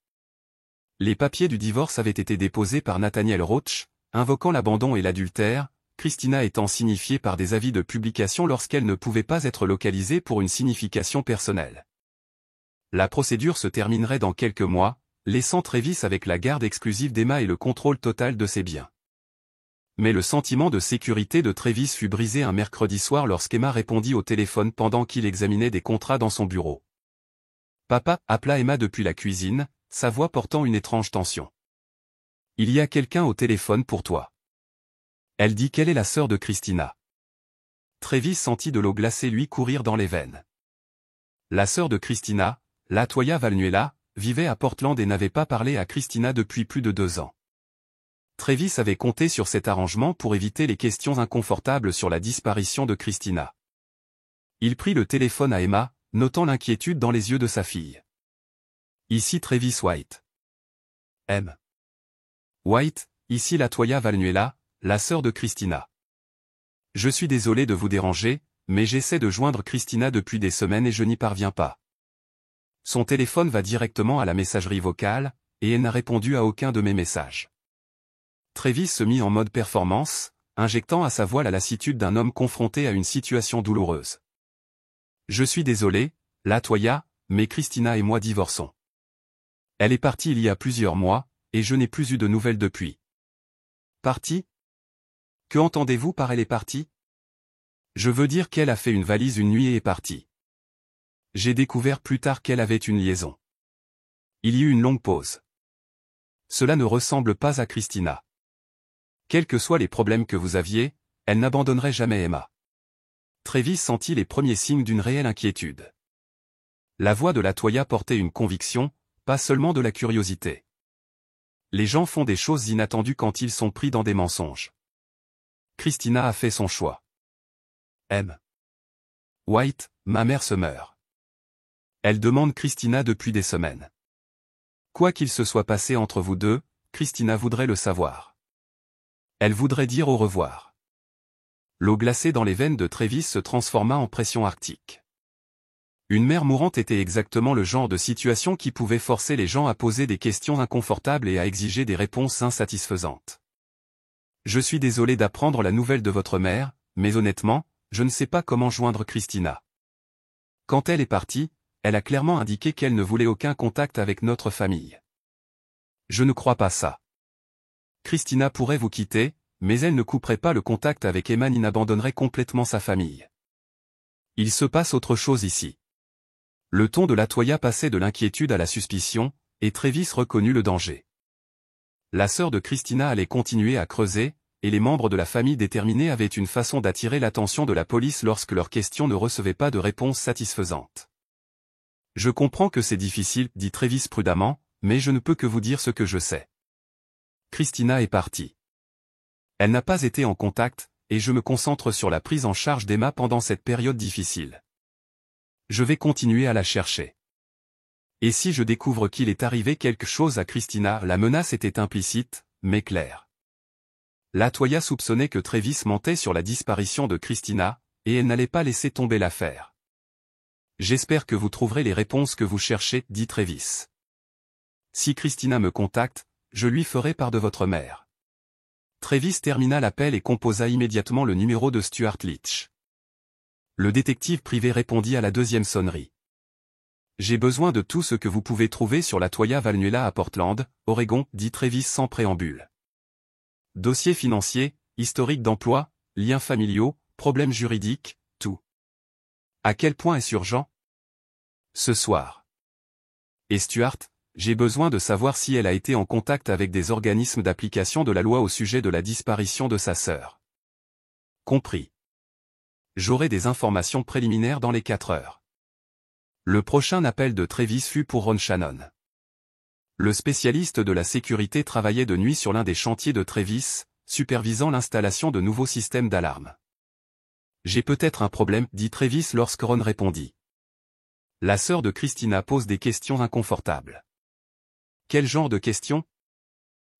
Les papiers du divorce avaient été déposés par Nathaniel Roach, invoquant l'abandon et l'adultère, Christina étant signifiée par des avis de publication lorsqu'elle ne pouvait pas être localisée pour une signification personnelle. La procédure se terminerait dans quelques mois, laissant Travis avec la garde exclusive d'Emma et le contrôle total de ses biens. Mais le sentiment de sécurité de Travis fut brisé un mercredi soir lorsqu'Emma répondit au téléphone pendant qu'il examinait des contrats dans son bureau. « Papa » appela Emma depuis la cuisine, sa voix portant une étrange tension. « Il y a quelqu'un au téléphone pour toi. » Elle dit qu'elle est la sœur de Christina. Travis sentit de l'eau glacée lui courir dans les veines. La sœur de Christina, Latoya Valnuela, vivait à Portland et n'avait pas parlé à Christina depuis plus de 2 ans. Travis avait compté sur cet arrangement pour éviter les questions inconfortables sur la disparition de Christina. Il prit le téléphone à Emma, notant l'inquiétude dans les yeux de sa fille. Ici Travis White. M. White, ici Latoya Valnuela, la sœur de Christina. Je suis désolé de vous déranger, mais j'essaie de joindre Christina depuis des semaines et je n'y parviens pas. Son téléphone va directement à la messagerie vocale, et elle n'a répondu à aucun de mes messages. Travis se mit en mode performance, injectant à sa voix la lassitude d'un homme confronté à une situation douloureuse. Je suis désolé, Latoya, mais Christina et moi divorçons. Elle est partie il y a plusieurs mois, et je n'ai plus eu de nouvelles depuis. Partie ? Que entendez-vous par elle est partie ? Je veux dire qu'elle a fait une valise une nuit et est partie. J'ai découvert plus tard qu'elle avait une liaison. Il y eut une longue pause. Cela ne ressemble pas à Christina. Quels que soient les problèmes que vous aviez, elle n'abandonnerait jamais Emma. Travis sentit les premiers signes d'une réelle inquiétude. La voix de Latoya portait une conviction, pas seulement de la curiosité. Les gens font des choses inattendues quand ils sont pris dans des mensonges. Christina a fait son choix. M. White, ma mère se meurt. Elle demande Christina depuis des semaines. Quoi qu'il se soit passé entre vous deux, Christina voudrait le savoir. Elle voudrait dire au revoir. L'eau glacée dans les veines de Travis se transforma en pression arctique. Une mère mourante était exactement le genre de situation qui pouvait forcer les gens à poser des questions inconfortables et à exiger des réponses insatisfaisantes. Je suis désolé d'apprendre la nouvelle de votre mère, mais honnêtement, je ne sais pas comment joindre Christina. Quand elle est partie, elle a clairement indiqué qu'elle ne voulait aucun contact avec notre famille. Je ne crois pas ça. Christina pourrait vous quitter, mais elle ne couperait pas le contact avec Emma ni n'abandonnerait complètement sa famille. Il se passe autre chose ici. Le ton de Latoya passait de l'inquiétude à la suspicion, et Travis reconnut le danger. La sœur de Christina allait continuer à creuser, et les membres de la famille déterminés avaient une façon d'attirer l'attention de la police lorsque leurs questions ne recevaient pas de réponse satisfaisante. Je comprends que c'est difficile, dit Travis prudemment, mais je ne peux que vous dire ce que je sais. Christina est partie. Elle n'a pas été en contact, et je me concentre sur la prise en charge d'Emma pendant cette période difficile. Je vais continuer à la chercher. Et si je découvre qu'il est arrivé quelque chose à Christina, la menace était implicite, mais claire. Latoya soupçonnait que Travis mentait sur la disparition de Christina, et elle n'allait pas laisser tomber l'affaire. J'espère que vous trouverez les réponses que vous cherchez, dit Travis. Si Christina me contacte, je lui ferai part de votre mère. Travis termina l'appel et composa immédiatement le numéro de Stuart Leach. Le détective privé répondit à la deuxième sonnerie. J'ai besoin de tout ce que vous pouvez trouver sur Latoya Valenzuela à Portland, Oregon, dit Travis sans préambule. Dossiers financiers, historique d'emploi, liens familiaux, problèmes juridiques, tout. À quel point est-ce urgent? Ce soir. Et Stuart, j'ai besoin de savoir si elle a été en contact avec des organismes d'application de la loi au sujet de la disparition de sa sœur. Compris. J'aurai des informations préliminaires dans les 4 heures. Le prochain appel de Travis fut pour Ron Shannon. Le spécialiste de la sécurité travaillait de nuit sur l'un des chantiers de Travis, supervisant l'installation de nouveaux systèmes d'alarme. J'ai peut-être un problème, dit Travis lorsque Ron répondit. La sœur de Christina pose des questions inconfortables. Quel genre de questions?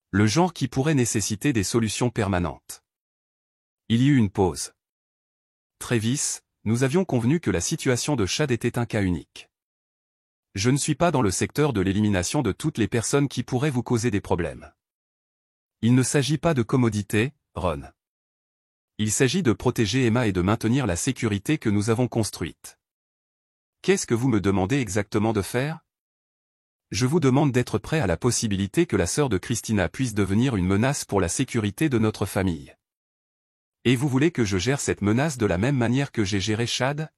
Le genre qui pourrait nécessiter des solutions permanentes. Il y eut une pause. Travis, nous avions convenu que la situation de Chad était un cas unique. Je ne suis pas dans le secteur de l'élimination de toutes les personnes qui pourraient vous causer des problèmes. Il ne s'agit pas de commodité, Ron. Il s'agit de protéger Emma et de maintenir la sécurité que nous avons construite. Qu'est-ce que vous me demandez exactement de faire? Je vous demande d'être prêt à la possibilité que la sœur de Christina puisse devenir une menace pour la sécurité de notre famille. Et vous voulez que je gère cette menace de la même manière que j'ai géré Chad?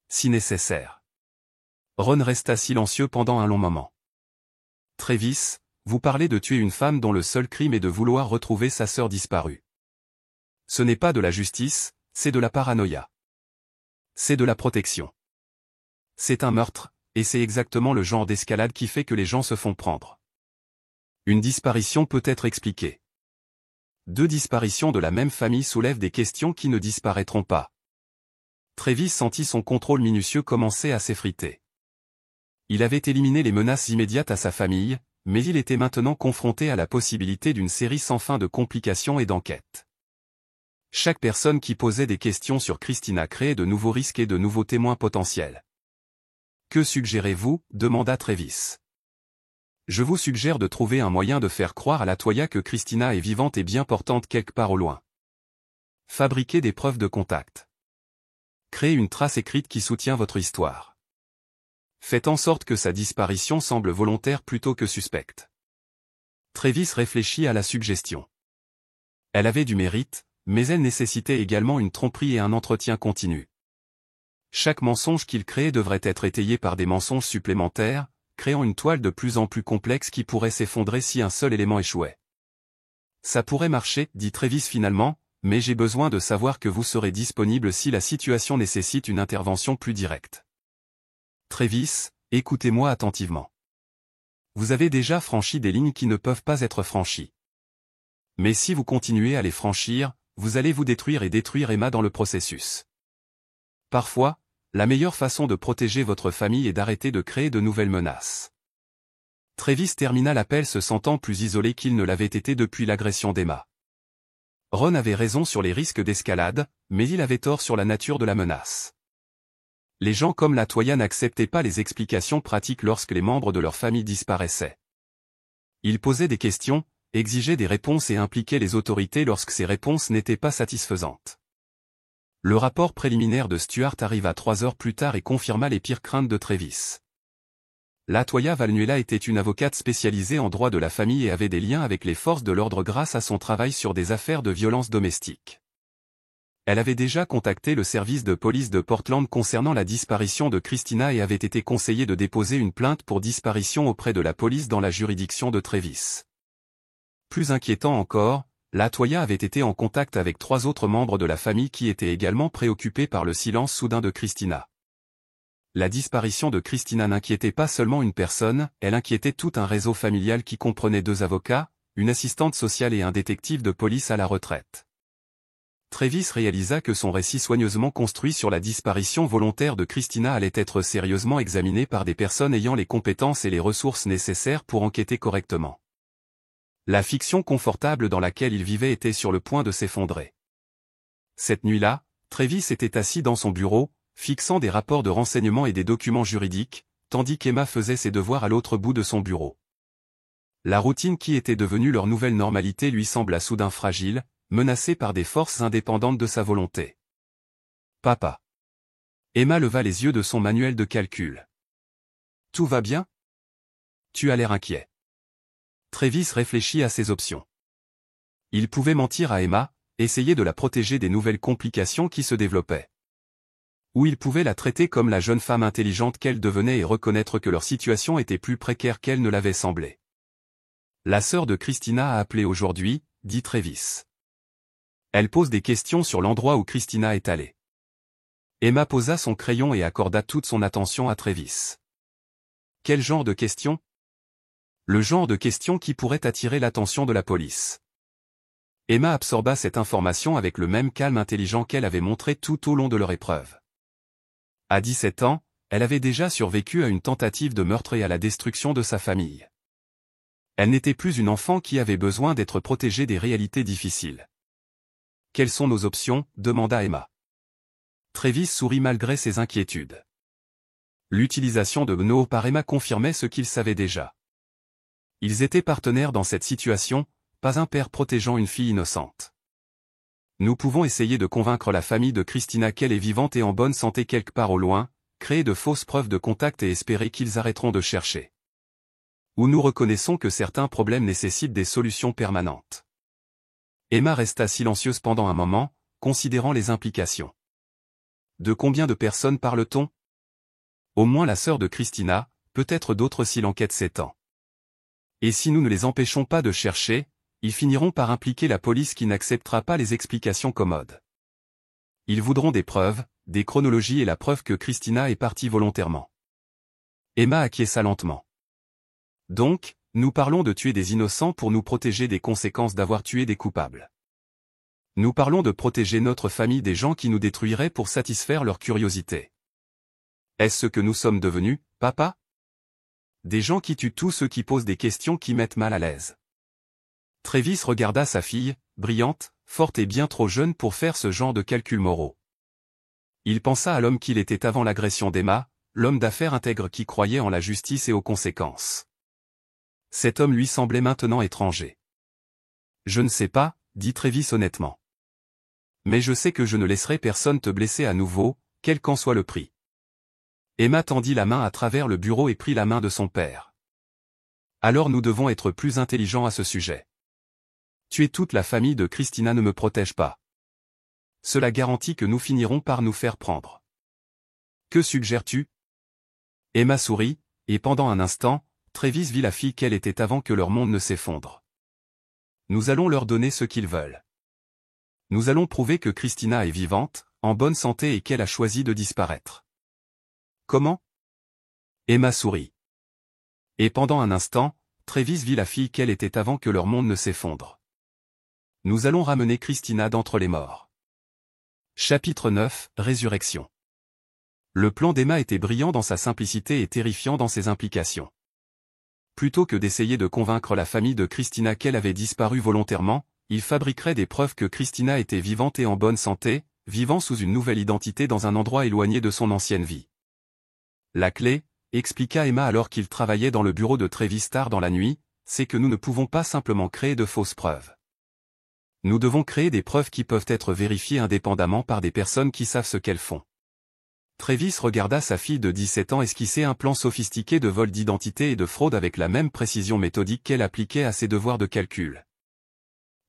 Si nécessaire. Ron resta silencieux pendant un long moment. Travis, vous parlez de tuer une femme dont le seul crime est de vouloir retrouver sa sœur disparue. Ce n'est pas de la justice, c'est de la paranoïa. C'est de la protection. C'est un meurtre, et c'est exactement le genre d'escalade qui fait que les gens se font prendre. Une disparition peut être expliquée. 2 disparitions de la même famille soulèvent des questions qui ne disparaîtront pas. Travis sentit son contrôle minutieux commencer à s'effriter. Il avait éliminé les menaces immédiates à sa famille, mais il était maintenant confronté à la possibilité d'une série sans fin de complications et d'enquêtes. Chaque personne qui posait des questions sur Christina créait de nouveaux risques et de nouveaux témoins potentiels. Que suggérez-vous? Demanda Travis. Je vous suggère de trouver un moyen de faire croire à Latoya que Christina est vivante et bien portante quelque part au loin. Fabriquez des preuves de contact. Créez une trace écrite qui soutient votre histoire. Faites en sorte que sa disparition semble volontaire plutôt que suspecte. Travis réfléchit à la suggestion. Elle avait du mérite, mais elle nécessitait également une tromperie et un entretien continu. Chaque mensonge qu'il créait devrait être étayé par des mensonges supplémentaires, créant une toile de plus en plus complexe qui pourrait s'effondrer si un seul élément échouait. Ça pourrait marcher, dit Travis finalement, mais j'ai besoin de savoir que vous serez disponible si la situation nécessite une intervention plus directe. Travis, écoutez-moi attentivement. Vous avez déjà franchi des lignes qui ne peuvent pas être franchies. Mais si vous continuez à les franchir, vous allez vous détruire et détruire Emma dans le processus. Parfois, la meilleure façon de protéger votre famille est d'arrêter de créer de nouvelles menaces. Travis termina l'appel se sentant plus isolé qu'il ne l'avait été depuis l'agression d'Emma. Ron avait raison sur les risques d'escalade, mais il avait tort sur la nature de la menace. Les gens comme Latoya n'acceptaient pas les explications pratiques lorsque les membres de leur famille disparaissaient. Ils posaient des questions, exigeaient des réponses et impliquaient les autorités lorsque ces réponses n'étaient pas satisfaisantes. Le rapport préliminaire de Stuart arriva 3 heures plus tard et confirma les pires craintes de Travis. Latoya Valnuela était une avocate spécialisée en droit de la famille et avait des liens avec les forces de l'ordre grâce à son travail sur des affaires de violence domestique. Elle avait déjà contacté le service de police de Portland concernant la disparition de Christina et avait été conseillée de déposer une plainte pour disparition auprès de la police dans la juridiction de Travis. Plus inquiétant encore, Latoya avait été en contact avec 3 autres membres de la famille qui étaient également préoccupés par le silence soudain de Christina. La disparition de Christina n'inquiétait pas seulement une personne, elle inquiétait tout un réseau familial qui comprenait 2 avocats, une assistante sociale et un détective de police à la retraite. Travis réalisa que son récit soigneusement construit sur la disparition volontaire de Christina allait être sérieusement examiné par des personnes ayant les compétences et les ressources nécessaires pour enquêter correctement. La fiction confortable dans laquelle il vivait était sur le point de s'effondrer. Cette nuit-là, Travis était assis dans son bureau, fixant des rapports de renseignement et des documents juridiques, tandis qu'Emma faisait ses devoirs à l'autre bout de son bureau. La routine qui était devenue leur nouvelle normalité lui sembla soudain fragile, menacée par des forces indépendantes de sa volonté. « Papa. » Emma leva les yeux de son manuel de calcul. « Tout va bien ? Tu as l'air inquiet. » Travis réfléchit à ses options. Il pouvait mentir à Emma, essayer de la protéger des nouvelles complications qui se développaient. Ou il pouvait la traiter comme la jeune femme intelligente qu'elle devenait et reconnaître que leur situation était plus précaire qu'elle ne l'avait semblé. « La sœur de Christina a appelé aujourd'hui, » dit Travis. « Elle pose des questions sur l'endroit où Christina est allée. » Emma posa son crayon et accorda toute son attention à Travis. « Quel genre de questions ? » Le genre de questions qui pourrait attirer l'attention de la police. Emma absorba cette information avec le même calme intelligent qu'elle avait montré tout au long de leur épreuve. À 17 ans, elle avait déjà survécu à une tentative de meurtre et à la destruction de sa famille. Elle n'était plus une enfant qui avait besoin d'être protégée des réalités difficiles. « Quelles sont nos options ? » demanda Emma. Travis sourit malgré ses inquiétudes. L'utilisation de Noah par Emma confirmait ce qu'il savait déjà. Ils étaient partenaires dans cette situation, pas un père protégeant une fille innocente. Nous pouvons essayer de convaincre la famille de Christina qu'elle est vivante et en bonne santé quelque part au loin, créer de fausses preuves de contact et espérer qu'ils arrêteront de chercher. Ou nous reconnaissons que certains problèmes nécessitent des solutions permanentes. Emma resta silencieuse pendant un moment, considérant les implications. De combien de personnes parle-t-on ? Au moins la sœur de Christina, peut-être d'autres si l'enquête s'étend. Et si nous ne les empêchons pas de chercher, ils finiront par impliquer la police qui n'acceptera pas les explications commodes. Ils voudront des preuves, des chronologies et la preuve que Christina est partie volontairement. Emma acquiesça lentement. Donc, nous parlons de tuer des innocents pour nous protéger des conséquences d'avoir tué des coupables. Nous parlons de protéger notre famille des gens qui nous détruiraient pour satisfaire leur curiosité. Est-ce ce que nous sommes devenus, papa ? Des gens qui tuent tous ceux qui posent des questions qui mettent mal à l'aise. Travis regarda sa fille, brillante, forte et bien trop jeune pour faire ce genre de calculs moraux. Il pensa à l'homme qu'il était avant l'agression d'Emma, l'homme d'affaires intègre qui croyait en la justice et aux conséquences. Cet homme lui semblait maintenant étranger. « Je ne sais pas, » dit Travis honnêtement. « Mais je sais que je ne laisserai personne te blesser à nouveau, quel qu'en soit le prix. » Emma tendit la main à travers le bureau et prit la main de son père. « Alors nous devons être plus intelligents à ce sujet. Tuer toute la famille de Christina ne me protège pas. Cela garantit que nous finirons par nous faire prendre. Que suggères-tu ? » Emma sourit, et pendant un instant, Travis vit la fille qu'elle était avant que leur monde ne s'effondre. Nous allons leur donner ce qu'ils veulent. Nous allons prouver que Christina est vivante, en bonne santé et qu'elle a choisi de disparaître. Comment? Emma sourit. Et pendant un instant, Travis vit la fille qu'elle était avant que leur monde ne s'effondre. Nous allons ramener Christina d'entre les morts. Chapitre 9, Résurrection. Le plan d'Emma était brillant dans sa simplicité et terrifiant dans ses implications. Plutôt que d'essayer de convaincre la famille de Christina qu'elle avait disparu volontairement, il fabriquerait des preuves que Christina était vivante et en bonne santé, vivant sous une nouvelle identité dans un endroit éloigné de son ancienne vie. La clé, expliqua Emma alors qu'il travaillait dans le bureau de Travis tard dans la nuit, c'est que nous ne pouvons pas simplement créer de fausses preuves. Nous devons créer des preuves qui peuvent être vérifiées indépendamment par des personnes qui savent ce qu'elles font. Travis regarda sa fille de 17 ans esquisser un plan sophistiqué de vol d'identité et de fraude avec la même précision méthodique qu'elle appliquait à ses devoirs de calcul.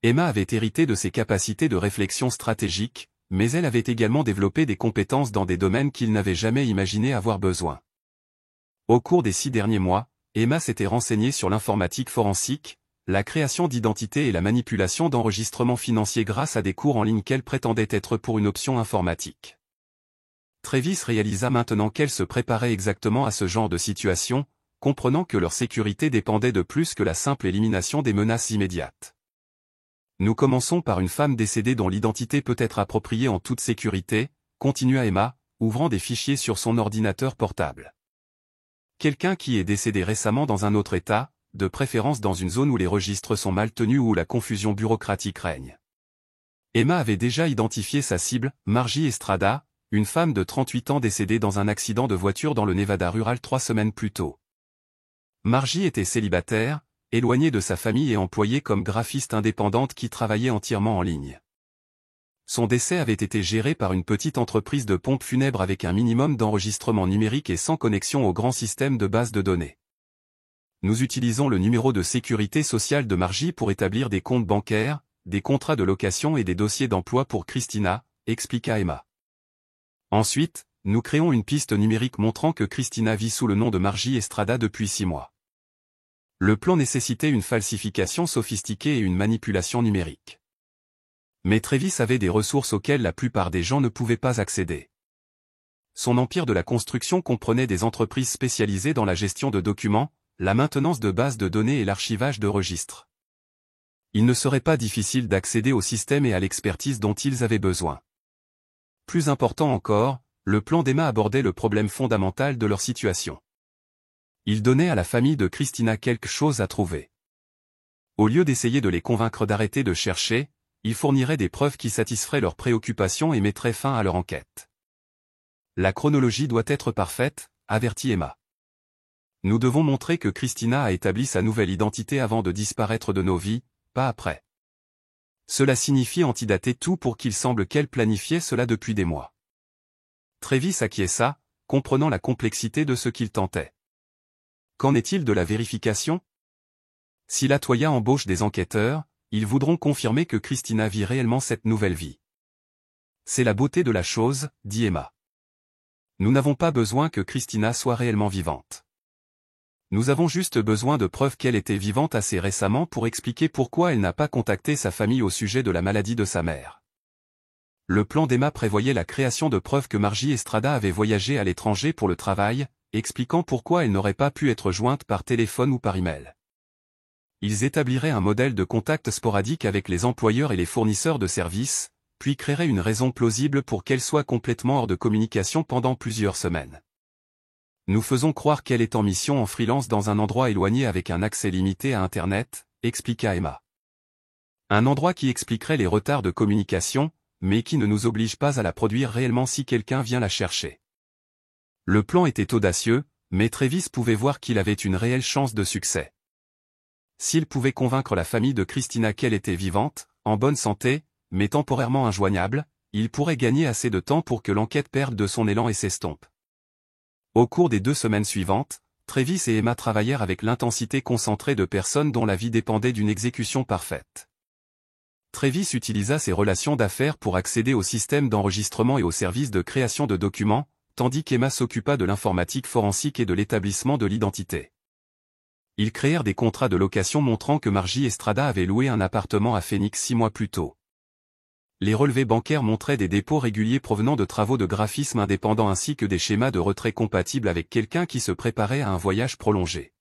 Emma avait hérité de ses capacités de réflexion stratégique, mais elle avait également développé des compétences dans des domaines qu'il n'avait jamais imaginé avoir besoin. Au cours des 6 derniers mois, Emma s'était renseignée sur l'informatique forensique, la création d'identités et la manipulation d'enregistrements financiers grâce à des cours en ligne qu'elle prétendait être pour une option informatique. Travis réalisa maintenant qu'elle se préparait exactement à ce genre de situation, comprenant que leur sécurité dépendait de plus que la simple élimination des menaces immédiates. Nous commençons par une femme décédée dont l'identité peut être appropriée en toute sécurité, continua Emma, ouvrant des fichiers sur son ordinateur portable. Quelqu'un qui est décédé récemment dans un autre État, de préférence dans une zone où les registres sont mal tenus ou où la confusion bureaucratique règne. Emma avait déjà identifié sa cible, Margie Estrada, une femme de 38 ans décédée dans un accident de voiture dans le Nevada rural 3 semaines plus tôt. Margie était célibataire, éloignée de sa famille et employée comme graphiste indépendante qui travaillait entièrement en ligne. Son décès avait été géré par une petite entreprise de pompes funèbres avec un minimum d'enregistrement numérique et sans connexion au grand système de base de données. Nous utilisons le numéro de sécurité sociale de Margie pour établir des comptes bancaires, des contrats de location et des dossiers d'emploi pour Christina, expliqua Emma. Ensuite, nous créons une piste numérique montrant que Christina vit sous le nom de Margie Estrada depuis 6 mois. Le plan nécessitait une falsification sophistiquée et une manipulation numérique. Mais Travis avait des ressources auxquelles la plupart des gens ne pouvaient pas accéder. Son empire de la construction comprenait des entreprises spécialisées dans la gestion de documents, la maintenance de bases de données et l'archivage de registres. Il ne serait pas difficile d'accéder au système et à l'expertise dont ils avaient besoin. Plus important encore, le plan d'Emma abordait le problème fondamental de leur situation. Il donnait à la famille de Christina quelque chose à trouver. Au lieu d'essayer de les convaincre d'arrêter de chercher, il fournirait des preuves qui satisferaient leurs préoccupations et mettraient fin à leur enquête. La chronologie doit être parfaite, avertit Emma. Nous devons montrer que Christina a établi sa nouvelle identité avant de disparaître de nos vies, pas après. Cela signifie antidater tout pour qu'il semble qu'elle planifiait cela depuis des mois. Travis acquiesça, comprenant la complexité de ce qu'il tentait. Qu'en est-il de la vérification? Si la Toya embauche des enquêteurs, ils voudront confirmer que Christina vit réellement cette nouvelle vie. C'est la beauté de la chose, dit Emma. Nous n'avons pas besoin que Christina soit réellement vivante. Nous avons juste besoin de preuves qu'elle était vivante assez récemment pour expliquer pourquoi elle n'a pas contacté sa famille au sujet de la maladie de sa mère. Le plan d'Emma prévoyait la création de preuves que Margie Estrada avait voyagé à l'étranger pour le travail, expliquant pourquoi elle n'aurait pas pu être jointe par téléphone ou par email. Ils établiraient un modèle de contact sporadique avec les employeurs et les fournisseurs de services, puis créeraient une raison plausible pour qu'elle soit complètement hors de communication pendant plusieurs semaines. Nous faisons croire qu'elle est en mission en freelance dans un endroit éloigné avec un accès limité à Internet, expliqua Emma. Un endroit qui expliquerait les retards de communication, mais qui ne nous oblige pas à la produire réellement si quelqu'un vient la chercher. Le plan était audacieux, mais Travis pouvait voir qu'il avait une réelle chance de succès. S'il pouvait convaincre la famille de Christina qu'elle était vivante, en bonne santé, mais temporairement injoignable, il pourrait gagner assez de temps pour que l'enquête perde de son élan et s'estompe. Au cours des 2 semaines suivantes, Travis et Emma travaillèrent avec l'intensité concentrée de personnes dont la vie dépendait d'une exécution parfaite. Travis utilisa ses relations d'affaires pour accéder au système d'enregistrement et aux services de création de documents, tandis qu'Emma s'occupa de l'informatique forensique et de l'établissement de l'identité. Ils créèrent des contrats de location montrant que Margie Estrada avait loué un appartement à Phoenix 6 mois plus tôt. Les relevés bancaires montraient des dépôts réguliers provenant de travaux de graphisme indépendants ainsi que des schémas de retrait compatibles avec quelqu'un qui se préparait à un voyage prolongé.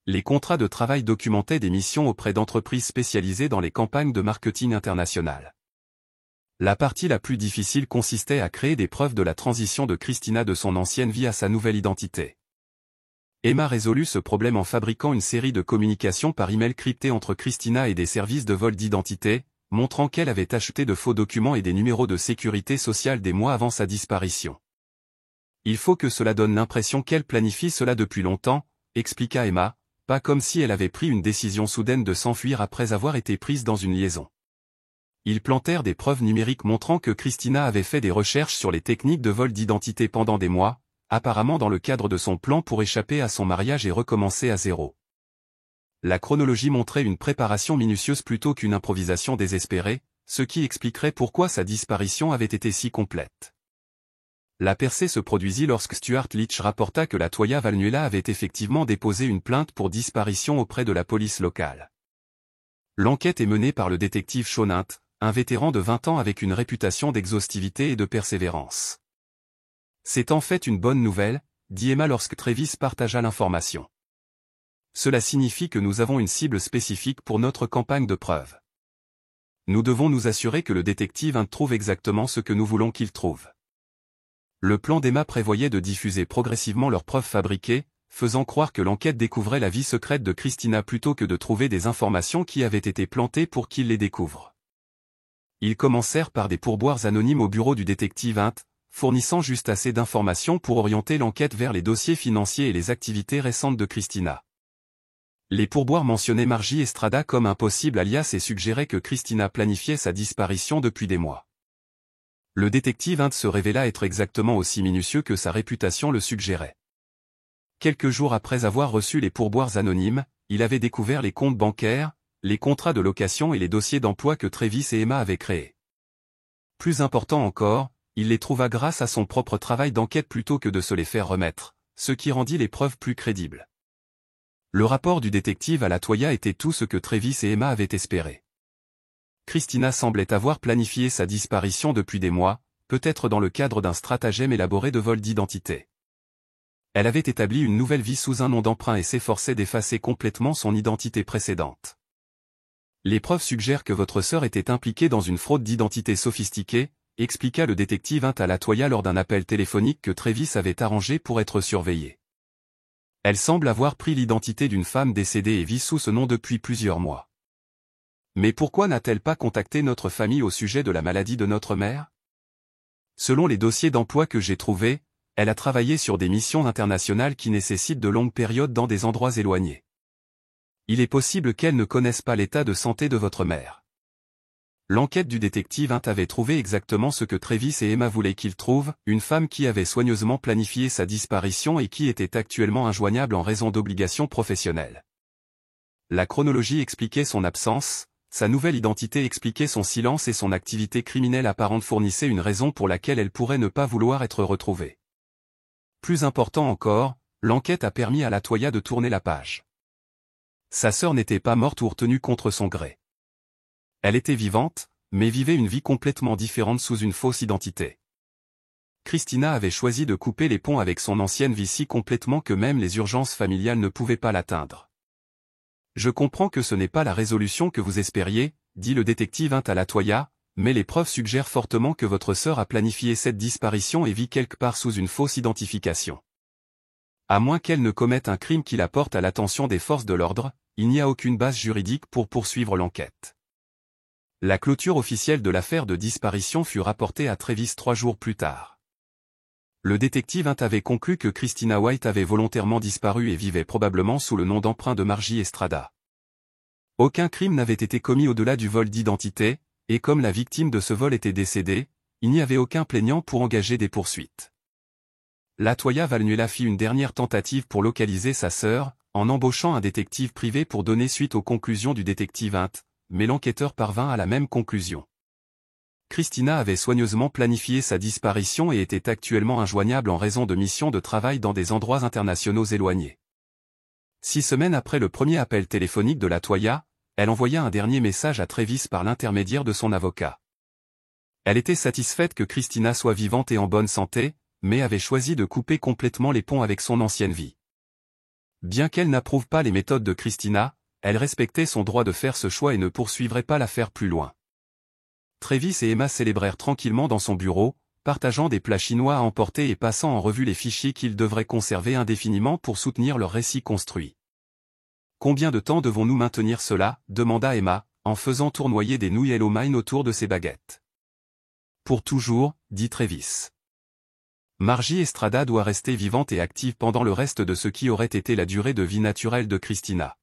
Les contrats de travail documentaient des missions auprès d'entreprises spécialisées dans les campagnes de marketing international. La partie la plus difficile consistait à créer des preuves de la transition de Christina de son ancienne vie à sa nouvelle identité. Emma résolut ce problème en fabriquant une série de communications par email cryptées entre Christina et des services de vol d'identité, montrant qu'elle avait acheté de faux documents et des numéros de sécurité sociale des mois avant sa disparition. Il faut que cela donne l'impression qu'elle planifie cela depuis longtemps, expliqua Emma, pas comme si elle avait pris une décision soudaine de s'enfuir après avoir été prise dans une liaison. Ils plantèrent des preuves numériques montrant que Christina avait fait des recherches sur les techniques de vol d'identité pendant des mois, apparemment dans le cadre de son plan pour échapper à son mariage et recommencer à zéro. La chronologie montrait une préparation minutieuse plutôt qu'une improvisation désespérée, ce qui expliquerait pourquoi sa disparition avait été si complète. La percée se produisit lorsque Stuart Leach rapporta que la Toya Valnuela avait effectivement déposé une plainte pour disparition auprès de la police locale. L'enquête est menée par le détective Sean Hunt, un vétéran de 20 ans avec une réputation d'exhaustivité et de persévérance. C'est en fait une bonne nouvelle, dit Emma lorsque Travis partagea l'information. Cela signifie que nous avons une cible spécifique pour notre campagne de preuves. Nous devons nous assurer que le détective Hunt trouve exactement ce que nous voulons qu'il trouve. Le plan d'Emma prévoyait de diffuser progressivement leurs preuves fabriquées, faisant croire que l'enquête découvrait la vie secrète de Christina plutôt que de trouver des informations qui avaient été plantées pour qu'il les découvre. Ils commencèrent par des pourboires anonymes au bureau du détective Hunt, fournissant juste assez d'informations pour orienter l'enquête vers les dossiers financiers et les activités récentes de Christina. Les pourboires mentionnaient Margie Estrada comme un possible alias et suggéraient que Christina planifiait sa disparition depuis des mois. Le détective Hunt se révéla être exactement aussi minutieux que sa réputation le suggérait. Quelques jours après avoir reçu les pourboires anonymes, il avait découvert les comptes bancaires, les contrats de location et les dossiers d'emploi que Travis et Emma avaient créés. Plus important encore, il les trouva grâce à son propre travail d'enquête plutôt que de se les faire remettre, ce qui rendit les preuves plus crédibles. Le rapport du détective à la Toya était tout ce que Travis et Emma avaient espéré. Christina semblait avoir planifié sa disparition depuis des mois, peut-être dans le cadre d'un stratagème élaboré de vol d'identité. Elle avait établi une nouvelle vie sous un nom d'emprunt et s'efforçait d'effacer complètement son identité précédente. Les preuves suggèrent que votre sœur était impliquée dans une fraude d'identité sophistiquée, expliqua le détective Hunt à la Toya lors d'un appel téléphonique que Travis avait arrangé pour être surveillé. Elle semble avoir pris l'identité d'une femme décédée et vit sous ce nom depuis plusieurs mois. Mais pourquoi n'a-t-elle pas contacté notre famille au sujet de la maladie de notre mère? Selon les dossiers d'emploi que j'ai trouvés, elle a travaillé sur des missions internationales qui nécessitent de longues périodes dans des endroits éloignés. Il est possible qu'elle ne connaisse pas l'état de santé de votre mère. L'enquête du détective Hunt avait trouvé exactement ce que Travis et Emma voulaient qu'il trouve, une femme qui avait soigneusement planifié sa disparition et qui était actuellement injoignable en raison d'obligations professionnelles. La chronologie expliquait son absence, sa nouvelle identité expliquait son silence et son activité criminelle apparente fournissait une raison pour laquelle elle pourrait ne pas vouloir être retrouvée. Plus important encore, l'enquête a permis à la Toya de tourner la page. Sa sœur n'était pas morte ou retenue contre son gré. Elle était vivante, mais vivait une vie complètement différente sous une fausse identité. Christina avait choisi de couper les ponts avec son ancienne vie si complètement que même les urgences familiales ne pouvaient pas l'atteindre. Je comprends que ce n'est pas la résolution que vous espériez, dit le détective Hunt à la Toya, mais les preuves suggèrent fortement que votre sœur a planifié cette disparition et vit quelque part sous une fausse identification. À moins qu'elle ne commette un crime qui la porte à l'attention des forces de l'ordre, il n'y a aucune base juridique pour poursuivre l'enquête. La clôture officielle de l'affaire de disparition fut rapportée à Travis 3 jours plus tard. Le détective Hunt avait conclu que Christina White avait volontairement disparu et vivait probablement sous le nom d'emprunt de Margie Estrada. Aucun crime n'avait été commis au-delà du vol d'identité, et comme la victime de ce vol était décédée, il n'y avait aucun plaignant pour engager des poursuites. La Toya Valnuela fit une dernière tentative pour localiser sa sœur, en embauchant un détective privé pour donner suite aux conclusions du détective Hunt, mais l'enquêteur parvint à la même conclusion. Christina avait soigneusement planifié sa disparition et était actuellement injoignable en raison de missions de travail dans des endroits internationaux éloignés. 6 semaines après le premier appel téléphonique de la Toya, elle envoya un dernier message à Travis par l'intermédiaire de son avocat. Elle était satisfaite que Christina soit vivante et en bonne santé, mais avait choisi de couper complètement les ponts avec son ancienne vie. Bien qu'elle n'approuve pas les méthodes de Christina, elle respectait son droit de faire ce choix et ne poursuivrait pas l'affaire plus loin. Travis et Emma célébrèrent tranquillement dans son bureau, partageant des plats chinois à emporter et passant en revue les fichiers qu'ils devraient conserver indéfiniment pour soutenir leur récit construit. « Combien de temps devons-nous maintenir cela » demanda Emma, en faisant tournoyer des nouilles Hello Mine autour de ses baguettes. « Pour toujours » dit Travis. Margie Estrada doit rester vivante et active pendant le reste de ce qui aurait été la durée de vie naturelle de Christina.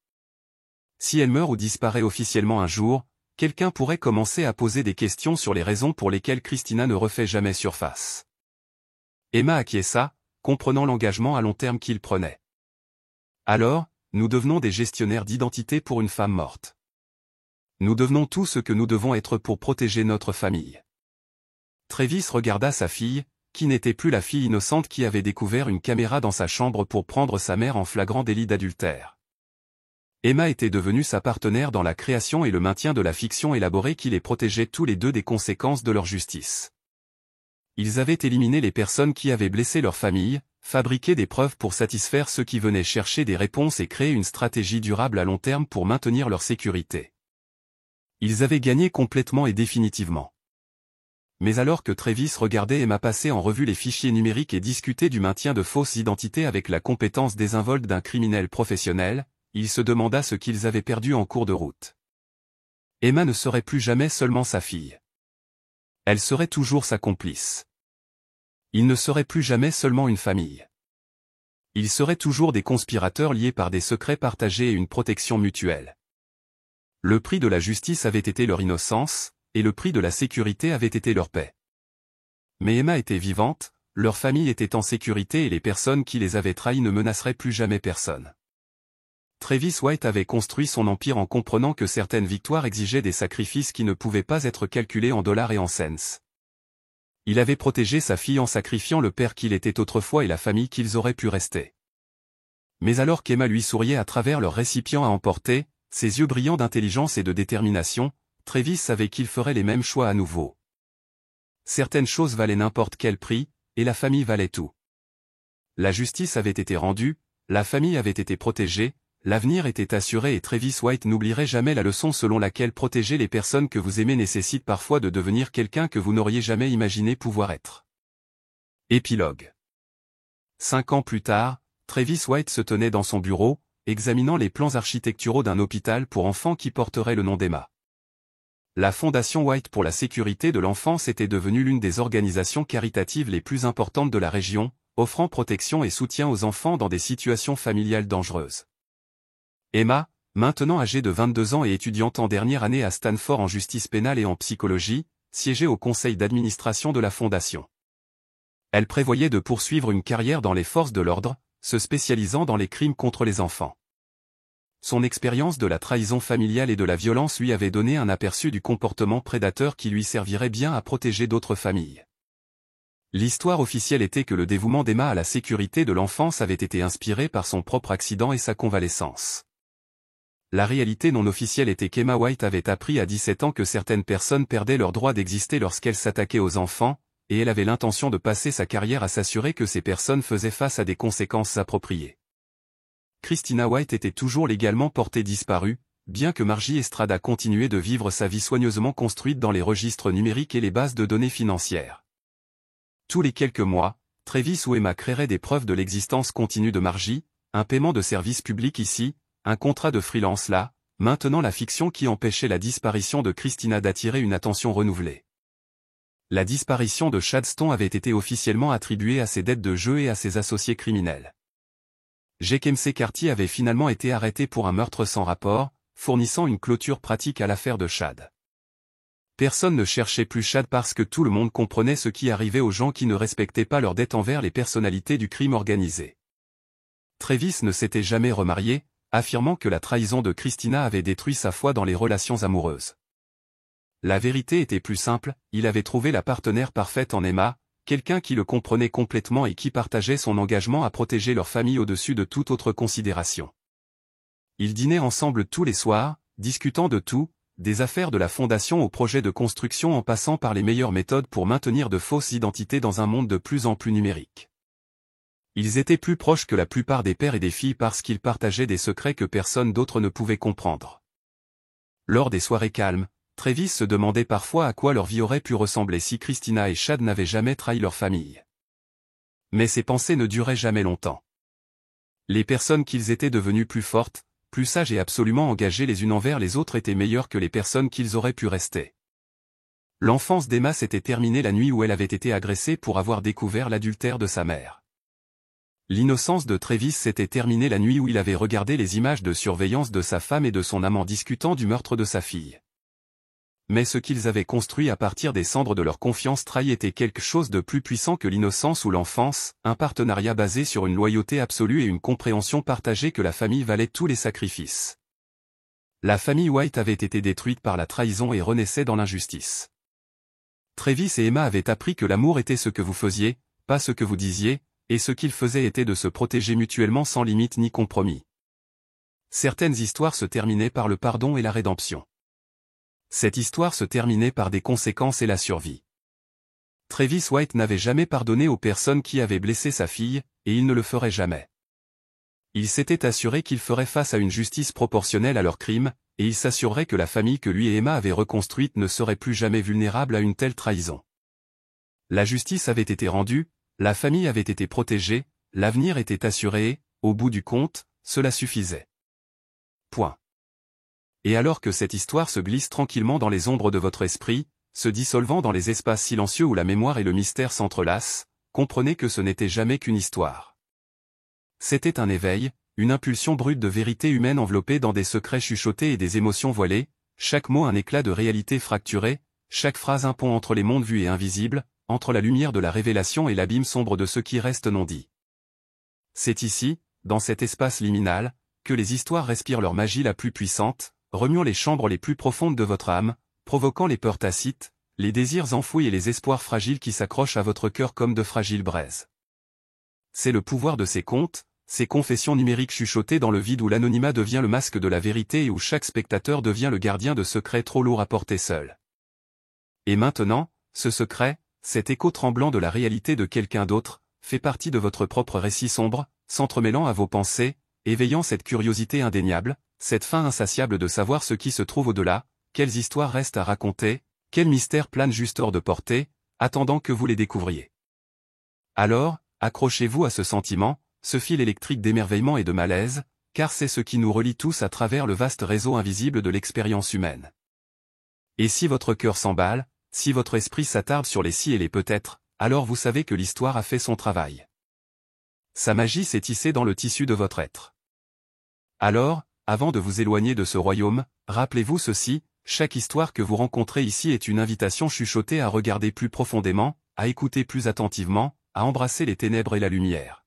Si elle meurt ou disparaît officiellement un jour, quelqu'un pourrait commencer à poser des questions sur les raisons pour lesquelles Christina ne refait jamais surface. Emma acquiesça, comprenant l'engagement à long terme qu'il prenait. Alors, nous devenons des gestionnaires d'identité pour une femme morte. Nous devenons tout ce que nous devons être pour protéger notre famille. Travis regarda sa fille, qui n'était plus la fille innocente qui avait découvert une caméra dans sa chambre pour prendre sa mère en flagrant délit d'adultère. Emma était devenue sa partenaire dans la création et le maintien de la fiction élaborée qui les protégeait tous les deux des conséquences de leur justice. Ils avaient éliminé les personnes qui avaient blessé leur famille, fabriqué des preuves pour satisfaire ceux qui venaient chercher des réponses et créer une stratégie durable à long terme pour maintenir leur sécurité. Ils avaient gagné complètement et définitivement. Mais alors que Travis regardait Emma passer en revue les fichiers numériques et discuter du maintien de fausses identités avec la compétence désinvolte d'un criminel professionnel, il se demanda ce qu'ils avaient perdu en cours de route. Emma ne serait plus jamais seulement sa fille. Elle serait toujours sa complice. Ils ne seraient plus jamais seulement une famille. Ils seraient toujours des conspirateurs liés par des secrets partagés et une protection mutuelle. Le prix de la justice avait été leur innocence, et le prix de la sécurité avait été leur paix. Mais Emma était vivante, leur famille était en sécurité et les personnes qui les avaient trahis ne menaceraient plus jamais personne. Travis White avait construit son empire en comprenant que certaines victoires exigeaient des sacrifices qui ne pouvaient pas être calculés en dollars et en cents. Il avait protégé sa fille en sacrifiant le père qu'il était autrefois et la famille qu'ils auraient pu rester. Mais alors qu'Emma lui souriait à travers leur récipient à emporter, ses yeux brillants d'intelligence et de détermination, Travis savait qu'il ferait les mêmes choix à nouveau. Certaines choses valaient n'importe quel prix, et la famille valait tout. La justice avait été rendue, la famille avait été protégée, l'avenir était assuré et Travis White n'oublierait jamais la leçon selon laquelle protéger les personnes que vous aimez nécessite parfois de devenir quelqu'un que vous n'auriez jamais imaginé pouvoir être. Épilogue. 5 ans plus tard, Travis White se tenait dans son bureau, examinant les plans architecturaux d'un hôpital pour enfants qui porterait le nom d'Emma. La Fondation White pour la sécurité de l'enfance était devenue l'une des organisations caritatives les plus importantes de la région, offrant protection et soutien aux enfants dans des situations familiales dangereuses. Emma, maintenant âgée de 22 ans et étudiante en dernière année à Stanford en justice pénale et en psychologie, siégeait au conseil d'administration de la Fondation. Elle prévoyait de poursuivre une carrière dans les forces de l'ordre, se spécialisant dans les crimes contre les enfants. Son expérience de la trahison familiale et de la violence lui avait donné un aperçu du comportement prédateur qui lui servirait bien à protéger d'autres familles. L'histoire officielle était que le dévouement d'Emma à la sécurité de l'enfance avait été inspiré par son propre accident et sa convalescence. La réalité non officielle était qu'Emma White avait appris à 17 ans que certaines personnes perdaient leur droit d'exister lorsqu'elles s'attaquaient aux enfants, et elle avait l'intention de passer sa carrière à s'assurer que ces personnes faisaient face à des conséquences appropriées. Christina White était toujours légalement portée disparue, bien que Margie Estrada continuait de vivre sa vie soigneusement construite dans les registres numériques et les bases de données financières. Tous les quelques mois, Travis ou Emma créeraient des preuves de l'existence continue de Margie, un paiement de service public ici, un contrat de freelance là, maintenant la fiction qui empêchait la disparition de Christina d'attirer une attention renouvelée. La disparition de Chad Stone avait été officiellement attribuée à ses dettes de jeu et à ses associés criminels. Jake McCarthy avait finalement été arrêté pour un meurtre sans rapport, fournissant une clôture pratique à l'affaire de Chad. Personne ne cherchait plus Chad parce que tout le monde comprenait ce qui arrivait aux gens qui ne respectaient pas leurs dettes envers les personnalités du crime organisé. Travis ne s'était jamais remarié, affirmant que la trahison de Christina avait détruit sa foi dans les relations amoureuses. La vérité était plus simple, il avait trouvé la partenaire parfaite en Emma, quelqu'un qui le comprenait complètement et qui partageait son engagement à protéger leur famille au-dessus de toute autre considération. Ils dînaient ensemble tous les soirs, discutant de tout, des affaires de la fondation aux projets de construction en passant par les meilleures méthodes pour maintenir de fausses identités dans un monde de plus en plus numérique. Ils étaient plus proches que la plupart des pères et des filles parce qu'ils partageaient des secrets que personne d'autre ne pouvait comprendre. Lors des soirées calmes, Travis se demandait parfois à quoi leur vie aurait pu ressembler si Christina et Chad n'avaient jamais trahi leur famille. Mais ces pensées ne duraient jamais longtemps. Les personnes qu'ils étaient devenues plus fortes, plus sages et absolument engagées les unes envers les autres étaient meilleures que les personnes qu'ils auraient pu rester. L'enfance d'Emma s'était terminée la nuit où elle avait été agressée pour avoir découvert l'adultère de sa mère. L'innocence de Travis s'était terminée la nuit où il avait regardé les images de surveillance de sa femme et de son amant discutant du meurtre de sa fille. Mais ce qu'ils avaient construit à partir des cendres de leur confiance trahie était quelque chose de plus puissant que l'innocence ou l'enfance, un partenariat basé sur une loyauté absolue et une compréhension partagée que la famille valait tous les sacrifices. La famille White avait été détruite par la trahison et renaissait dans l'injustice. Travis et Emma avaient appris que l'amour était ce que vous faisiez, pas ce que vous disiez, et ce qu'ils faisaient était de se protéger mutuellement sans limite ni compromis. Certaines histoires se terminaient par le pardon et la rédemption. Cette histoire se terminait par des conséquences et la survie. Travis White n'avait jamais pardonné aux personnes qui avaient blessé sa fille, et il ne le ferait jamais. Il s'était assuré qu'il ferait face à une justice proportionnelle à leurs crimes, et il s'assurerait que la famille que lui et Emma avaient reconstruite ne serait plus jamais vulnérable à une telle trahison. La justice avait été rendue, la famille avait été protégée, l'avenir était assuré et, au bout du compte, cela suffisait. Point. Et alors que cette histoire se glisse tranquillement dans les ombres de votre esprit, se dissolvant dans les espaces silencieux où la mémoire et le mystère s'entrelacent, comprenez que ce n'était jamais qu'une histoire. C'était un éveil, une impulsion brute de vérité humaine enveloppée dans des secrets chuchotés et des émotions voilées, chaque mot un éclat de réalité fracturée, chaque phrase un pont entre les mondes vus et invisibles, entre la lumière de la révélation et l'abîme sombre de ce qui reste non dit. C'est ici, dans cet espace liminal, que les histoires respirent leur magie la plus puissante, remuant les chambres les plus profondes de votre âme, provoquant les peurs tacites, les désirs enfouis et les espoirs fragiles qui s'accrochent à votre cœur comme de fragiles braises. C'est le pouvoir de ces contes, ces confessions numériques chuchotées dans le vide où l'anonymat devient le masque de la vérité et où chaque spectateur devient le gardien de secrets trop lourds à porter seul. Et maintenant, ce secret, cet écho tremblant de la réalité de quelqu'un d'autre, fait partie de votre propre récit sombre, s'entremêlant à vos pensées, éveillant cette curiosité indéniable, cette faim insatiable de savoir ce qui se trouve au-delà, quelles histoires restent à raconter, quels mystères planent juste hors de portée, attendant que vous les découvriez. Alors, accrochez-vous à ce sentiment, ce fil électrique d'émerveillement et de malaise, car c'est ce qui nous relie tous à travers le vaste réseau invisible de l'expérience humaine. Et si votre cœur s'emballe, si votre esprit s'attarde sur les si et les peut-être, alors vous savez que l'histoire a fait son travail. Sa magie s'est tissée dans le tissu de votre être. Alors, avant de vous éloigner de ce royaume, rappelez-vous ceci, chaque histoire que vous rencontrez ici est une invitation chuchotée à regarder plus profondément, à écouter plus attentivement, à embrasser les ténèbres et la lumière.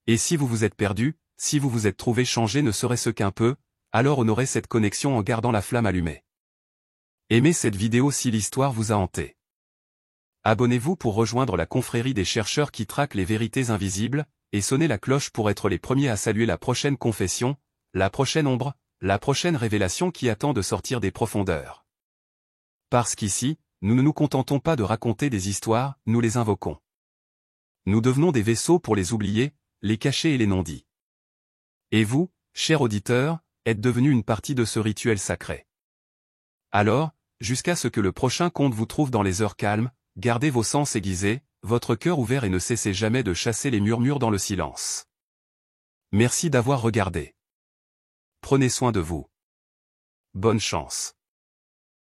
Et si vous vous êtes perdu, si vous vous êtes trouvé changé ne serait-ce qu'un peu, alors honorez cette connexion en gardant la flamme allumée. Aimez cette vidéo si l'histoire vous a hanté. Abonnez-vous pour rejoindre la confrérie des chercheurs qui traquent les vérités invisibles, et sonnez la cloche pour être les premiers à saluer la prochaine confession, la prochaine ombre, la prochaine révélation qui attend de sortir des profondeurs. Parce qu'ici, nous ne nous contentons pas de raconter des histoires, nous les invoquons. Nous devenons des vaisseaux pour les oublier, les cacher et les non-dits. Et vous, chers auditeurs, êtes devenus une partie de ce rituel sacré. Alors, jusqu'à ce que le prochain conte vous trouve dans les heures calmes, gardez vos sens aiguisés, votre cœur ouvert et ne cessez jamais de chasser les murmures dans le silence. Merci d'avoir regardé. Prenez soin de vous. Bonne chance.